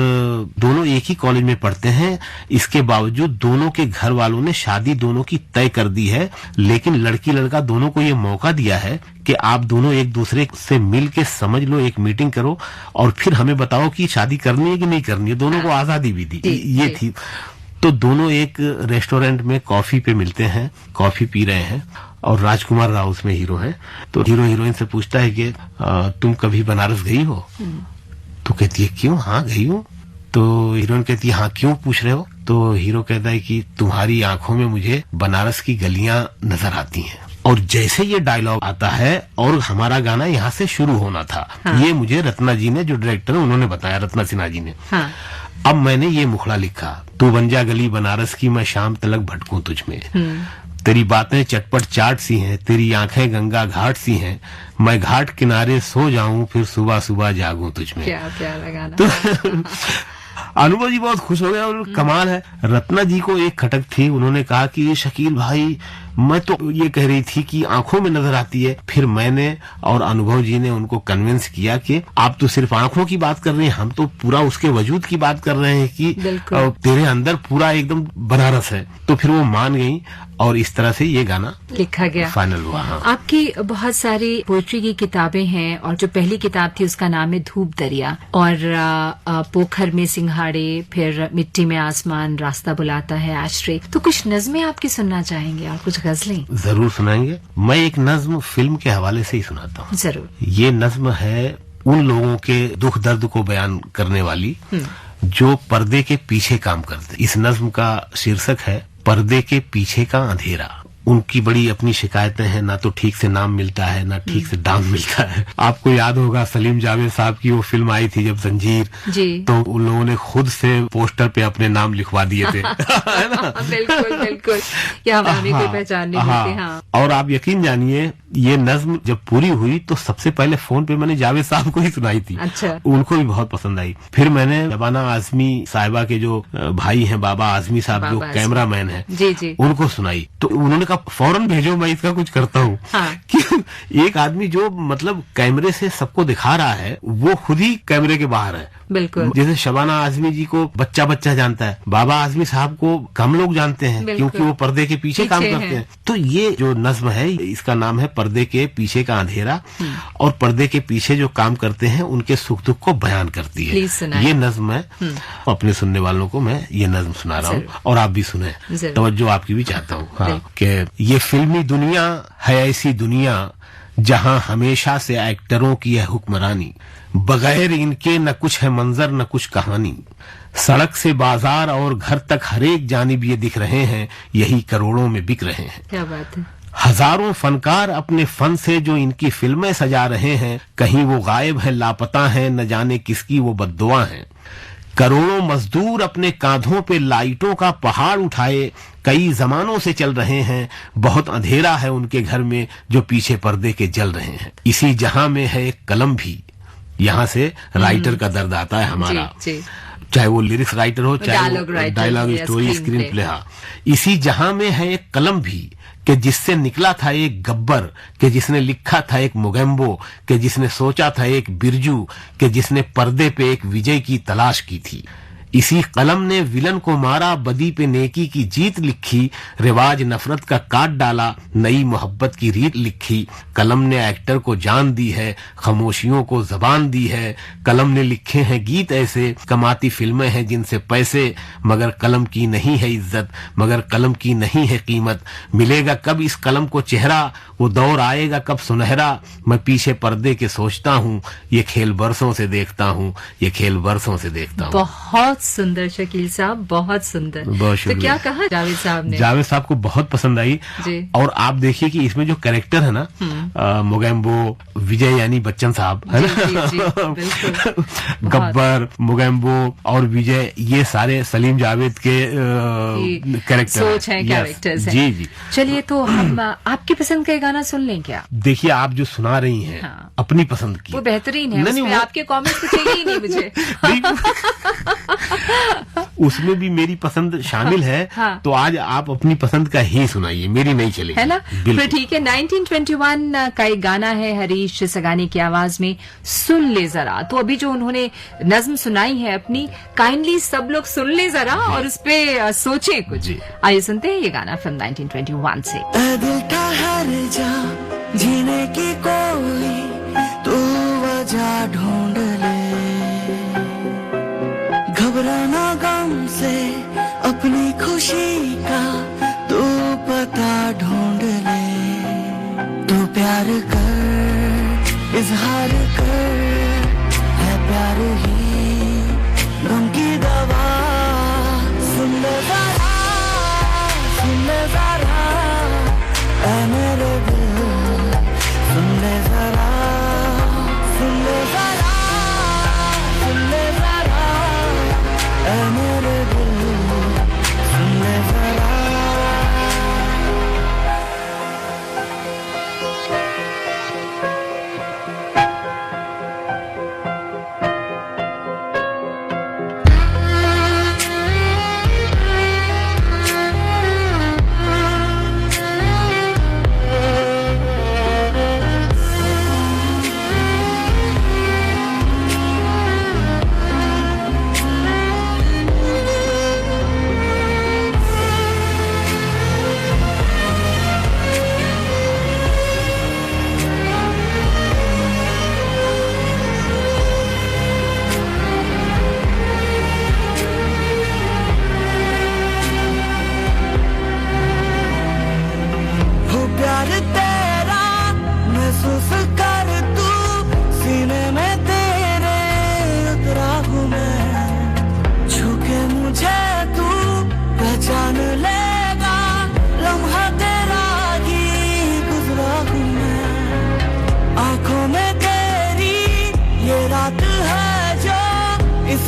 दोनों एक ही कॉलेज में पढ़ते हैं, इसके बावजूद दोनों के घर वालों ने शादी दोनों की तय कर दी है, लेकिन लड़की लड़का दोनों को ये मौका दिया है कि आप दोनों एक दूसरे से मिल के समझ लो, एक मीटिंग करो और फिर हमें बताओ कि शादी करनी है कि नहीं करनी है। दोनों को आजादी भी दी, ये थी। तो दोनों एक रेस्टोरेंट में कॉफी पे मिलते हैं, कॉफी पी रहे हैं और राजकुमार राव उसमें हीरो है। तो हीरो हीरोइन से पूछता है कि तुम कभी बनारस गई हो? तो कहती है क्यों, हाँ गई हूँ। तो हीरोइन कहती है हाँ क्यों पूछ रहे हो? तो हीरो कहता है कि तुम्हारी आंखों में मुझे बनारस की गलियां नजर आती हैं। और जैसे ये डायलॉग आता है और हमारा गाना यहाँ से शुरू होना था। हाँ। ये मुझे रत्ना जी ने, जो डायरेक्टर है, उन्होंने बताया, रत्ना सिन्हा जी ने। हाँ। अब मैंने ये मुखड़ा लिखा, तू बन जा गली बनारस की, मैं शाम तलक भटकूं तुझ में, तेरी बातें चटपट चाट सी हैं, तेरी आंखें गंगा घाट सी हैं, मैं घाट किनारे सो जाऊं फिर सुबह सुबह जागूं तुझ में। क्या प्यारा गाना। तो अनुभव जी बहुत खुश हो गए और कमाल है। रत्ना जी को एक खटक थी, उन्होंने कहा कि शकील भाई मैं तो ये कह रही थी कि आंखों में नजर आती है। फिर मैंने और अनुभव जी ने उनको कन्विंस किया कि आप तो सिर्फ आंखों की बात कर रहे हैं, हम तो पूरा उसके वजूद की बात कर रहे हैं कि तेरे अंदर पूरा एकदम बनारस है। तो फिर वो मान गई और इस तरह से ये गाना लिखा गया, फाइनल हुआ। हाँ। आपकी बहुत सारी पोएट्री की किताबें हैं और जो पहली किताब थी उसका नाम है धूप दरिया, और पोखर में सिंघाड़े, फिर मिट्टी में आसमान, रास्ता बुलाता है, आश्रय। तो कुछ नज़्में आपकी सुनना चाहेंगे और कुछ गजलें? जरूर सुनाएंगे। मैं एक नज्म फिल्म के हवाले से ही सुनाता हूँ। जरूर। ये नज्म है उन लोगों के दुख दर्द को बयान करने वाली जो पर्दे के पीछे काम करते। इस नज्म का शीर्षक है पर्दे के पीछे का अंधेरा। उनकी बड़ी अपनी शिकायतें हैं, ना तो ठीक से नाम मिलता है, ना ठीक से दाम मिलता है। आपको याद होगा सलीम जावेद साहब की वो फिल्म आई थी जब, जंजीर जी। तो उन लोगों ने खुद से पोस्टर पे अपने नाम लिखवा दिए थे। है ना? बिल्कुल बिल्कुल, या हमें कोई पहचान नहीं मिलती। हाँ। और आप यकीन जानिए ये नज्म जब पूरी हुई तो सबसे पहले फोन पे मैंने जावेद साहब को ही सुनाई थी। अच्छा। उनको भी बहुत पसंद आई। फिर मैंने शबाना आजमी साहिबा के जो भाई हैं, बाबा आजमी साहब, जो कैमरा मैन है, जी जी, उनको सुनाई। तो उन्होंने कहा फौरन भेजो, मैं इसका कुछ करता हूँ। हाँ। कि एक आदमी जो मतलब कैमरे से सबको दिखा रहा है वो खुद ही कैमरे के बाहर है। बिल्कुल। जैसे शबाना आजमी जी को बच्चा बच्चा जानता है, बाबा आजमी साहब को कम लोग जानते हैं क्योंकि वो पर्दे के पीछे काम करते हैं। तो ये जो नज्म है इसका नाम है पर्दे के पीछे का अंधेरा, और पर्दे के पीछे जो काम करते हैं उनके सुख दुख को बयान करती है। ये नज्म है, अपने सुनने वालों को मैं ये नज्म सुना रहा हूँ और आप भी सुने, तवज्जो आपकी भी चाहता हूँ। हाँ, कि ये फिल्मी दुनिया है ऐसी दुनिया जहाँ हमेशा से एक्टरों की है हुक्मरानी, बगैर इनके न कुछ है मंजर न कुछ कहानी, सड़क से बाजार और घर तक हर एक जानिब ये दिख रहे हैं, यही करोड़ों में बिक रहे हैं। क्या बात है। हजारों फनकार अपने फन से जो इनकी फिल्में सजा रहे हैं, कहीं वो गायब है, लापता है, न जाने किसकी वो बद्दुआ है। करोड़ों मजदूर अपने कांधों पे लाइटों का पहाड़ उठाए कई जमानों से चल रहे हैं, बहुत अंधेरा है उनके घर में जो पीछे पर्दे के जल रहे हैं। इसी जहां में है एक कलम भी, यहाँ से राइटर का दर्द आता है हमारा, चाहे वो लिरिक्स राइटर हो, चाहे डायलॉग स्टोरी स्क्रीन प्ले। हाँ, इसी जहां में है एक कलम भी कि जिससे निकला था एक गब्बर, कि जिसने लिखा था एक मोगेम्बो, कि जिसने सोचा था एक बिरजू, कि जिसने पर्दे पे एक विजय की तलाश की थी। इसी कलम ने विलन को मारा, बदी पे नेकी की जीत लिखी, रिवाज नफरत का काट डाला, नई मोहब्बत की रीत लिखी। कलम ने एक्टर को जान दी है, खामोशियों को जबान दी है। कलम ने लिखे हैं गीत ऐसे, कमाती फिल्में हैं जिनसे पैसे, मगर कलम की नहीं है इज्जत, मगर कलम की नहीं है कीमत। मिलेगा कब इस कलम को चेहरा, वो दौर आएगा कब सुनहरा। मैं पीछे पर्दे के सोचता हूँ, ये खेल बरसों से देखता हूँ, ये खेल बरसों से देखता हूँ। बहुत सुंदर शकील साहब, बहुत सुंदर। बहुत तो क्या कहा जावेद साहब ने? जावेद साहब को बहुत पसंद आई जी। और आप देखिए कि इसमें जो कैरेक्टर है ना, मोगैम्बो, विजय यानी बच्चन साहब है ना, जी, बिल्कुल। गब्बर, मोगैम्बो और विजय, ये सारे सलीम जावेद के कैरेक्टर सोच हैं, कैरेक्टर्स हैं। जी जी। चलिए तो हम आपकी पसंद का गाना सुन लें क्या? देखिए आप जो सुना रही हैं हाँ। अपनी पसंद की, वो बेहतरीन है, नहीं, उसमें आपके कमेंट्स तो चाहिए ही नहीं मुझे। उसमें भी मेरी पसंद शामिल है। हाँ। तो आज आप अपनी पसंद का ही सुनाइए, मेरी नहीं चलेगी, है ना? बिल्कुल। फिर ठीक है। 1921 का एक गाना है हरीश सगानी की आवाज में, सुन ले जरा। तो अभी जो उन्होंने नज्म सुनाई है अपनी, काइंडली सब लोग सुन ले जरा और उस पे सोचे कुछ। आइए सुनते हैं ये गाना फिल्म 1921 से। दिल ठहर जा, जीने की कोई तू वजह ढूंढ ले, घबराना गम से अपनी खुशी का तू पता ढूंढ ले। तू प्यार कर, इजहार कर, है प्यार ही गम की दवा। सुन ले जरा, सुन ले जरा, ऐ मेरे दिल, सुन ले जरा, सुन ले जरा, सुन ले जरा, ऐ मेरे दिल, सुन ले जरा।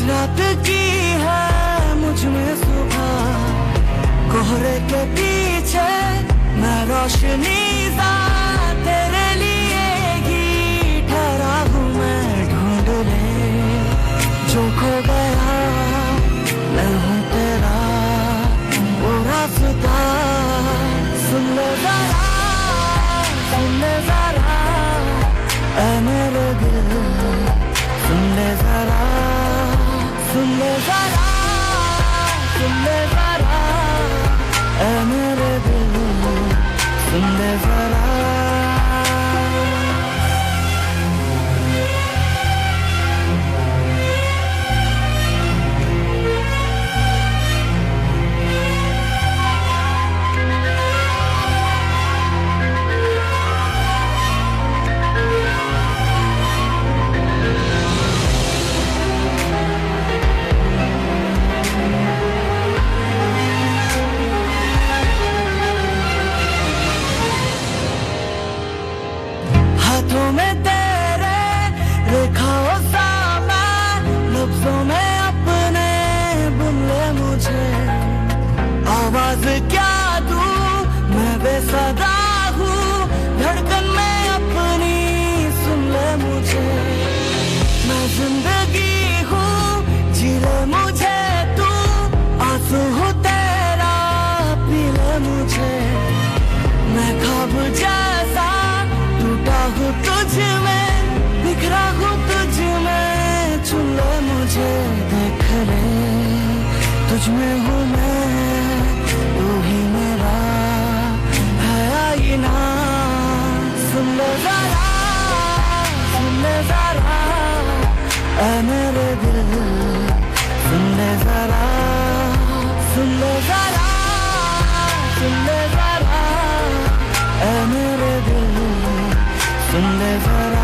रात की है मुझ में सुबह, कोहरे के पीछे मैं रोशनी सा तेरे लिए ही ठहरा हूँ। मैं ढूंढ ले जो खो गया, मैं हूँ तेरा वो रास्ता। सुन ले जरा, सुन ले जरा, ऐ मेरे दिल, सुन ले जरा, सुन ले जरा, सुन ले जरा, ऐ मेरे दिल, सुन ले जरा। हाथों में तेरे रेखाओं सा मैं, लफ्जों में अपने बुन ले मुझे। आवाज क्या दूं मैं बेसदा हूँ, धड़कन में अपनी सुन ले मुझे। मैं जिंदगी हूँ, जी ले मुझे तू, आंसू हूँ तेरा, पी ले मुझे। मैं ख्वाब जैसा टूटा हूँ तुझ में, बिखरा हूँ तुझ में, चुन ले मुझे, देख ले। तुझ में हूँ मैं, तू ही मेरा है आईना। सुन ले जरा, सुन ले जरा, ऐ मेरे दिल, सुन ले जरा, सुन ले जरा, सुन ले जरा, ऐ मेरे दिल, सुन ले जरा।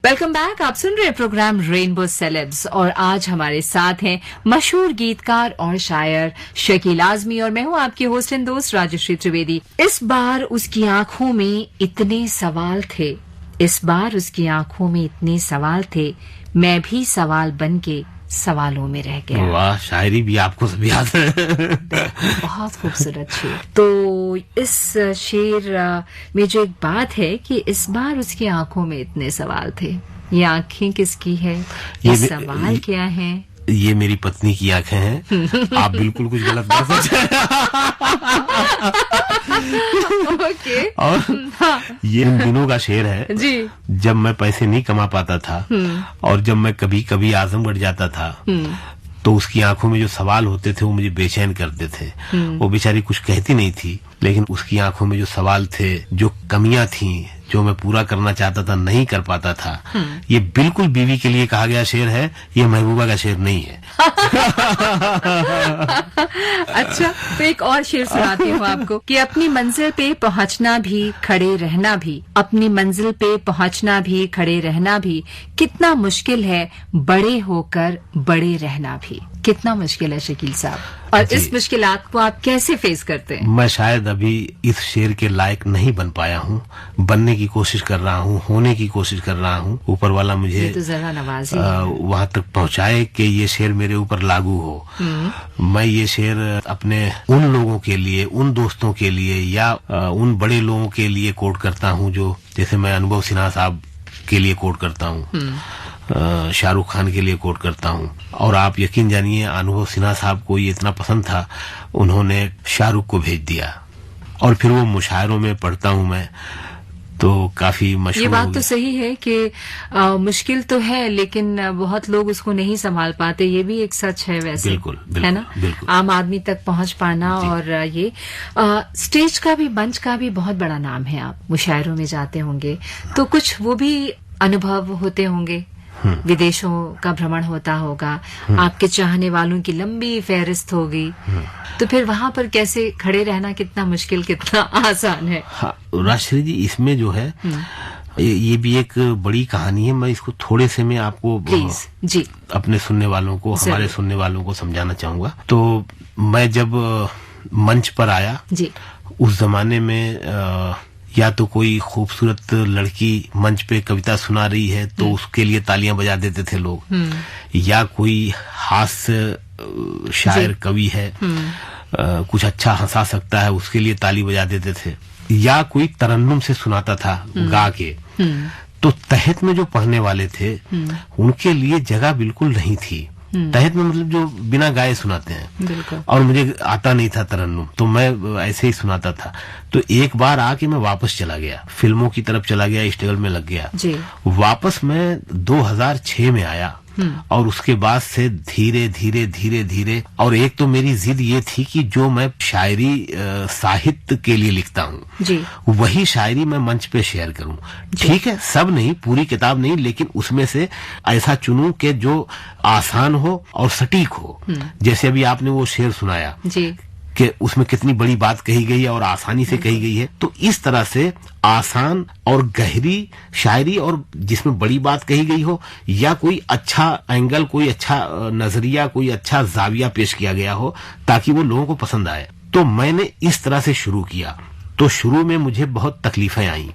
Welcome back. आप सुन रहे हैं प्रोग्राम रेनबो सेलेब्स और आज हमारे साथ हैं मशहूर गीतकार और शायर शकील आजमी और मैं हूं आपकी होस्ट एंड दोस्त राजश्री त्रिवेदी। इस बार उसकी आंखों में इतने सवाल थे, इस बार उसकी आंखों में इतने सवाल थे, मैं भी सवाल बन के सवालों में रह गया। वाह, शायरी भी आपको सब याद है। बहुत खूबसूरत शेर। तो इस शेर में जो एक बात है कि इस बार उसकी आंखों में इतने सवाल थे, ये आंखें किसकी है, ये सवाल क्या है? ये मेरी पत्नी की आंखें हैं। आप बिल्कुल कुछ गलत ना सोचें। ओके। और ये इन दिनों का शेर है जी। जब मैं पैसे नहीं कमा पाता था और जब मैं कभी कभी आजमगढ़ जाता था तो उसकी आंखों में जो सवाल होते थे वो मुझे बेचैन करते थे। वो बेचारी कुछ कहती नहीं थी, लेकिन उसकी आंखों में जो सवाल थे, जो कमियां थी, जो मैं पूरा करना चाहता था नहीं कर पाता था, ये बिल्कुल बीवी के लिए कहा गया शेर है, ये महबूबा का शेर नहीं है। अच्छा, तो एक और शेर सुनाती हूँ आपको कि अपनी मंजिल पे पहुँचना भी, खड़े रहना भी, अपनी मंजिल पे पहुँचना भी, खड़े रहना भी, कितना मुश्किल है बड़े होकर बड़े रहना भी। कितना मुश्किल है शकील साहब, और इस मुश्किलात को आप कैसे फेस करते हैं? मैं शायद अभी इस शेर के लायक नहीं बन पाया हूँ, बनने की कोशिश कर रहा हूँ, होने की कोशिश कर रहा हूँ। ऊपर वाला मुझे तो जरा नवाजी वहाँ तक पहुँचाए कि ये शेर मेरे ऊपर लागू हो। मैं ये शेर अपने उन लोगों के लिए, उन दोस्तों के लिए या उन बड़े लोगों के लिए कोट करता हूँ, जो जैसे मैं अनुभव सिन्हा साहब के लिए कोट करता हूँ, शाहरुख खान के लिए कोट करता हूँ। और आप यकीन जानिए, अनुभव सिन्हा साहब को ये इतना पसंद था, उन्होंने शाहरुख को भेज दिया और फिर वो मुशायरों में पढ़ता हूँ मैं, तो काफी मशहूर। ये बात तो सही है कि मुश्किल तो है, लेकिन बहुत लोग उसको नहीं संभाल पाते, ये भी एक सच है वैसे। बिल्कुल, है ना? बिल्कुल। आम आदमी तक पहुंच पाना। और ये स्टेज का भी, मंच का भी बहुत बड़ा नाम है। आप मुशायरों में जाते होंगे तो कुछ वो भी अनुभव होते होंगे, विदेशों का भ्रमण होता होगा, आपके चाहने वालों की लंबी फहरिस्त होगी, तो फिर वहां पर कैसे खड़े रहना कितना मुश्किल, कितना आसान है? हाँ राजश्री जी, इसमें जो है ये भी एक बड़ी कहानी है। मैं इसको थोड़े से मैं आपको प्लीज जी अपने सुनने वालों को, हमारे सुनने वालों को समझाना चाहूंगा। तो मैं जब मंच पर आया जी, उस जमाने में या तो कोई खूबसूरत लड़की मंच पे कविता सुना रही है तो उसके लिए तालियां बजा देते थे लोग, या कोई हास्य शायर कवि है, कुछ अच्छा हंसा सकता है, उसके लिए ताली बजा देते थे, या कोई तरन्नुम से सुनाता था गा के। तो तहत में जो पढ़ने वाले थे उनके लिए जगह बिल्कुल नहीं थी। तहत में मतलब जो बिना गाए सुनाते हैं, और मुझे आता नहीं था तरन्नुम, तो मैं ऐसे ही सुनाता था। तो एक बार आके मैं वापस चला गया, फिल्मों की तरफ चला गया, स्ट्रगल में लग गया जी। वापस मैं 2006 में आया और उसके बाद से धीरे धीरे धीरे धीरे, और एक तो मेरी जिद ये थी कि जो मैं शायरी साहित्य के लिए लिखता हूँ वही शायरी मैं मंच पे शेयर करूँ। ठीक है, सब नहीं, पूरी किताब नहीं, लेकिन उसमें से ऐसा चुनूं कि जो आसान हो और सटीक हो। जैसे अभी आपने वो शेर सुनाया जी, कि उसमें कितनी बड़ी बात कही गई है और आसानी से कही गई है, तो इस तरह से आसान और गहरी शायरी, और जिसमें बड़ी बात कही गई हो, या कोई अच्छा एंगल, कोई अच्छा नजरिया, कोई अच्छा जाविया पेश किया गया हो, ताकि वो लोगों को पसंद आए। तो मैंने इस तरह से शुरू किया। तो शुरू में मुझे बहुत तकलीफें आई।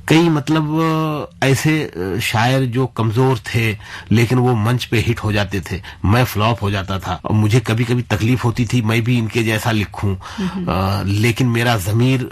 कई मतलब ऐसे शायर जो कमजोर थे लेकिन वो मंच पे हिट हो जाते थे, मैं फ्लॉप हो जाता था, और मुझे कभी कभी तकलीफ होती थी मैं भी इनके जैसा लिखूं, लेकिन मेरा ज़मीर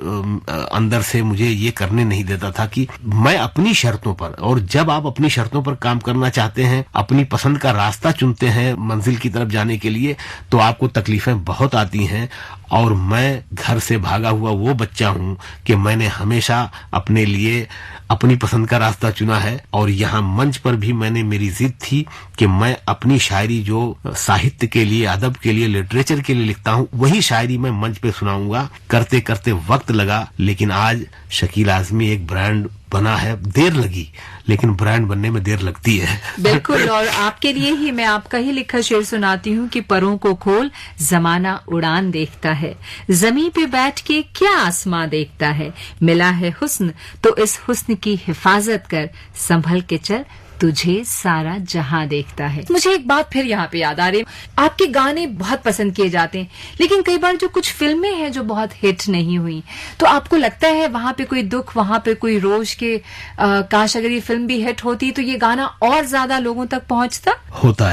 अंदर से मुझे ये करने नहीं देता था कि मैं अपनी शर्तों पर, और जब आप अपनी शर्तों पर काम करना चाहते हैं, अपनी पसंद का रास्ता चुनते हैं मंजिल की तरफ जाने के लिए, तो आपको तकलीफें बहुत आती हैं। और मैं घर से भागा हुआ वो बच्चा हूँ कि मैंने हमेशा अपने लिए अपनी पसंद का रास्ता चुना है। और यहाँ मंच पर भी मैंने मेरी जिद थी कि मैं अपनी शायरी जो साहित्य के लिए, अदब के लिए, लिटरेचर के लिए लिखता हूँ, वही शायरी मैं मंच पे सुनाऊंगा। करते करते वक्त लगा, लेकिन आज शकील आजमी एक ब्रांड बना है। देर लगी, लेकिन ब्रांड बनने में देर लगती है। बिल्कुल। और आपके लिए ही मैं आपका ही लिखा शेर सुनाती हूँ कि परों को खोल, जमाना उड़ान देखता है, जमीन पे बैठ के क्या आसमां देखता है, मिला है हुस्न तो इस हुस्न की हिफाजत कर, संभल के चल तुझे सारा जहां देखता है। मुझे एक बात फिर यहाँ पे याद आ रही है, आपके गाने बहुत पसंद किए जाते हैं, लेकिन कई बार जो कुछ फिल्में हैं जो बहुत हिट नहीं हुई, तो आपको लगता है वहां पे कोई दुख, वहां पे कोई रोष के काश अगर ये फिल्म भी हिट होती तो ये गाना और ज्यादा लोगों तक पहुंचता? होता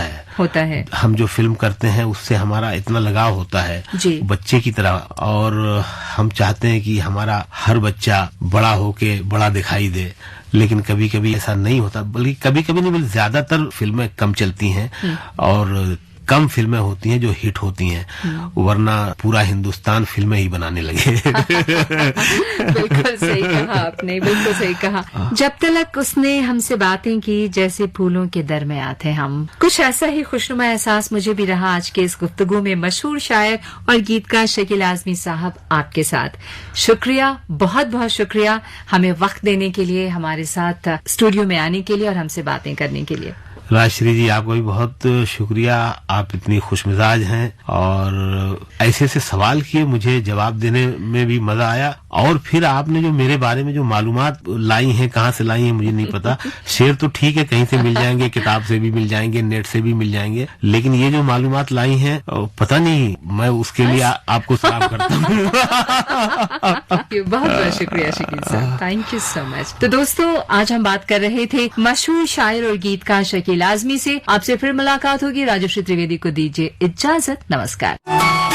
है। हम जो फिल्म करते हैं उससे हमारा इतना लगाव होता है बच्चे की तरह, और हम चाहते हैं कि हमारा हर बच्चा बड़ा होके बड़ा दिखाई दे, लेकिन कभी कभी ऐसा नहीं होता। बल्कि कभी कभी नहीं, बल्कि ज्यादातर फिल्में कम चलती हैं और कम फिल्में होती हैं जो हिट होती हैं, वरना पूरा हिंदुस्तान फिल्में ही बनाने लगे। बिल्कुल सही कहा आपने, बिल्कुल सही कहा। जब तक उसने हमसे बातें की जैसे फूलों के दरमियां थे हम, कुछ ऐसा ही खुशनुमा एहसास मुझे भी रहा आज के इस गुफ्तगू में मशहूर शायर और गीतकार शकील आजमी साहब आपके साथ। शुक्रिया, बहुत बहुत शुक्रिया हमें वक्त देने के लिए, हमारे साथ स्टूडियो में आने के लिए और हमसे बातें करने के लिए। राजश्री जी, आपका भी बहुत शुक्रिया। आप इतनी खुशमिजाज हैं और ऐसे ऐसे सवाल किए, मुझे जवाब देने में भी मजा आया। और फिर आपने जो मेरे बारे में जो मालूमात लाई हैं, कहाँ से लाई हैं मुझे नहीं पता। शेर तो ठीक है, कहीं से मिल जाएंगे, किताब से भी मिल जाएंगे, नेट से भी मिल जाएंगे, लेकिन ये जो मालूमात लाई हैं पता नहीं, मैं उसके लिए आपको सलाम करता हूँ। बहुत बहुत शुक्रिया शकील साहब, थैंक यू सो मच। तो दोस्तों, आज हम बात कर रहे थे मशहूर शायर और गीतकार शकील आजमी से। आपसे फिर मुलाकात होगी। राजश्री त्रिवेदी को दीजिए इजाजत, नमस्कार।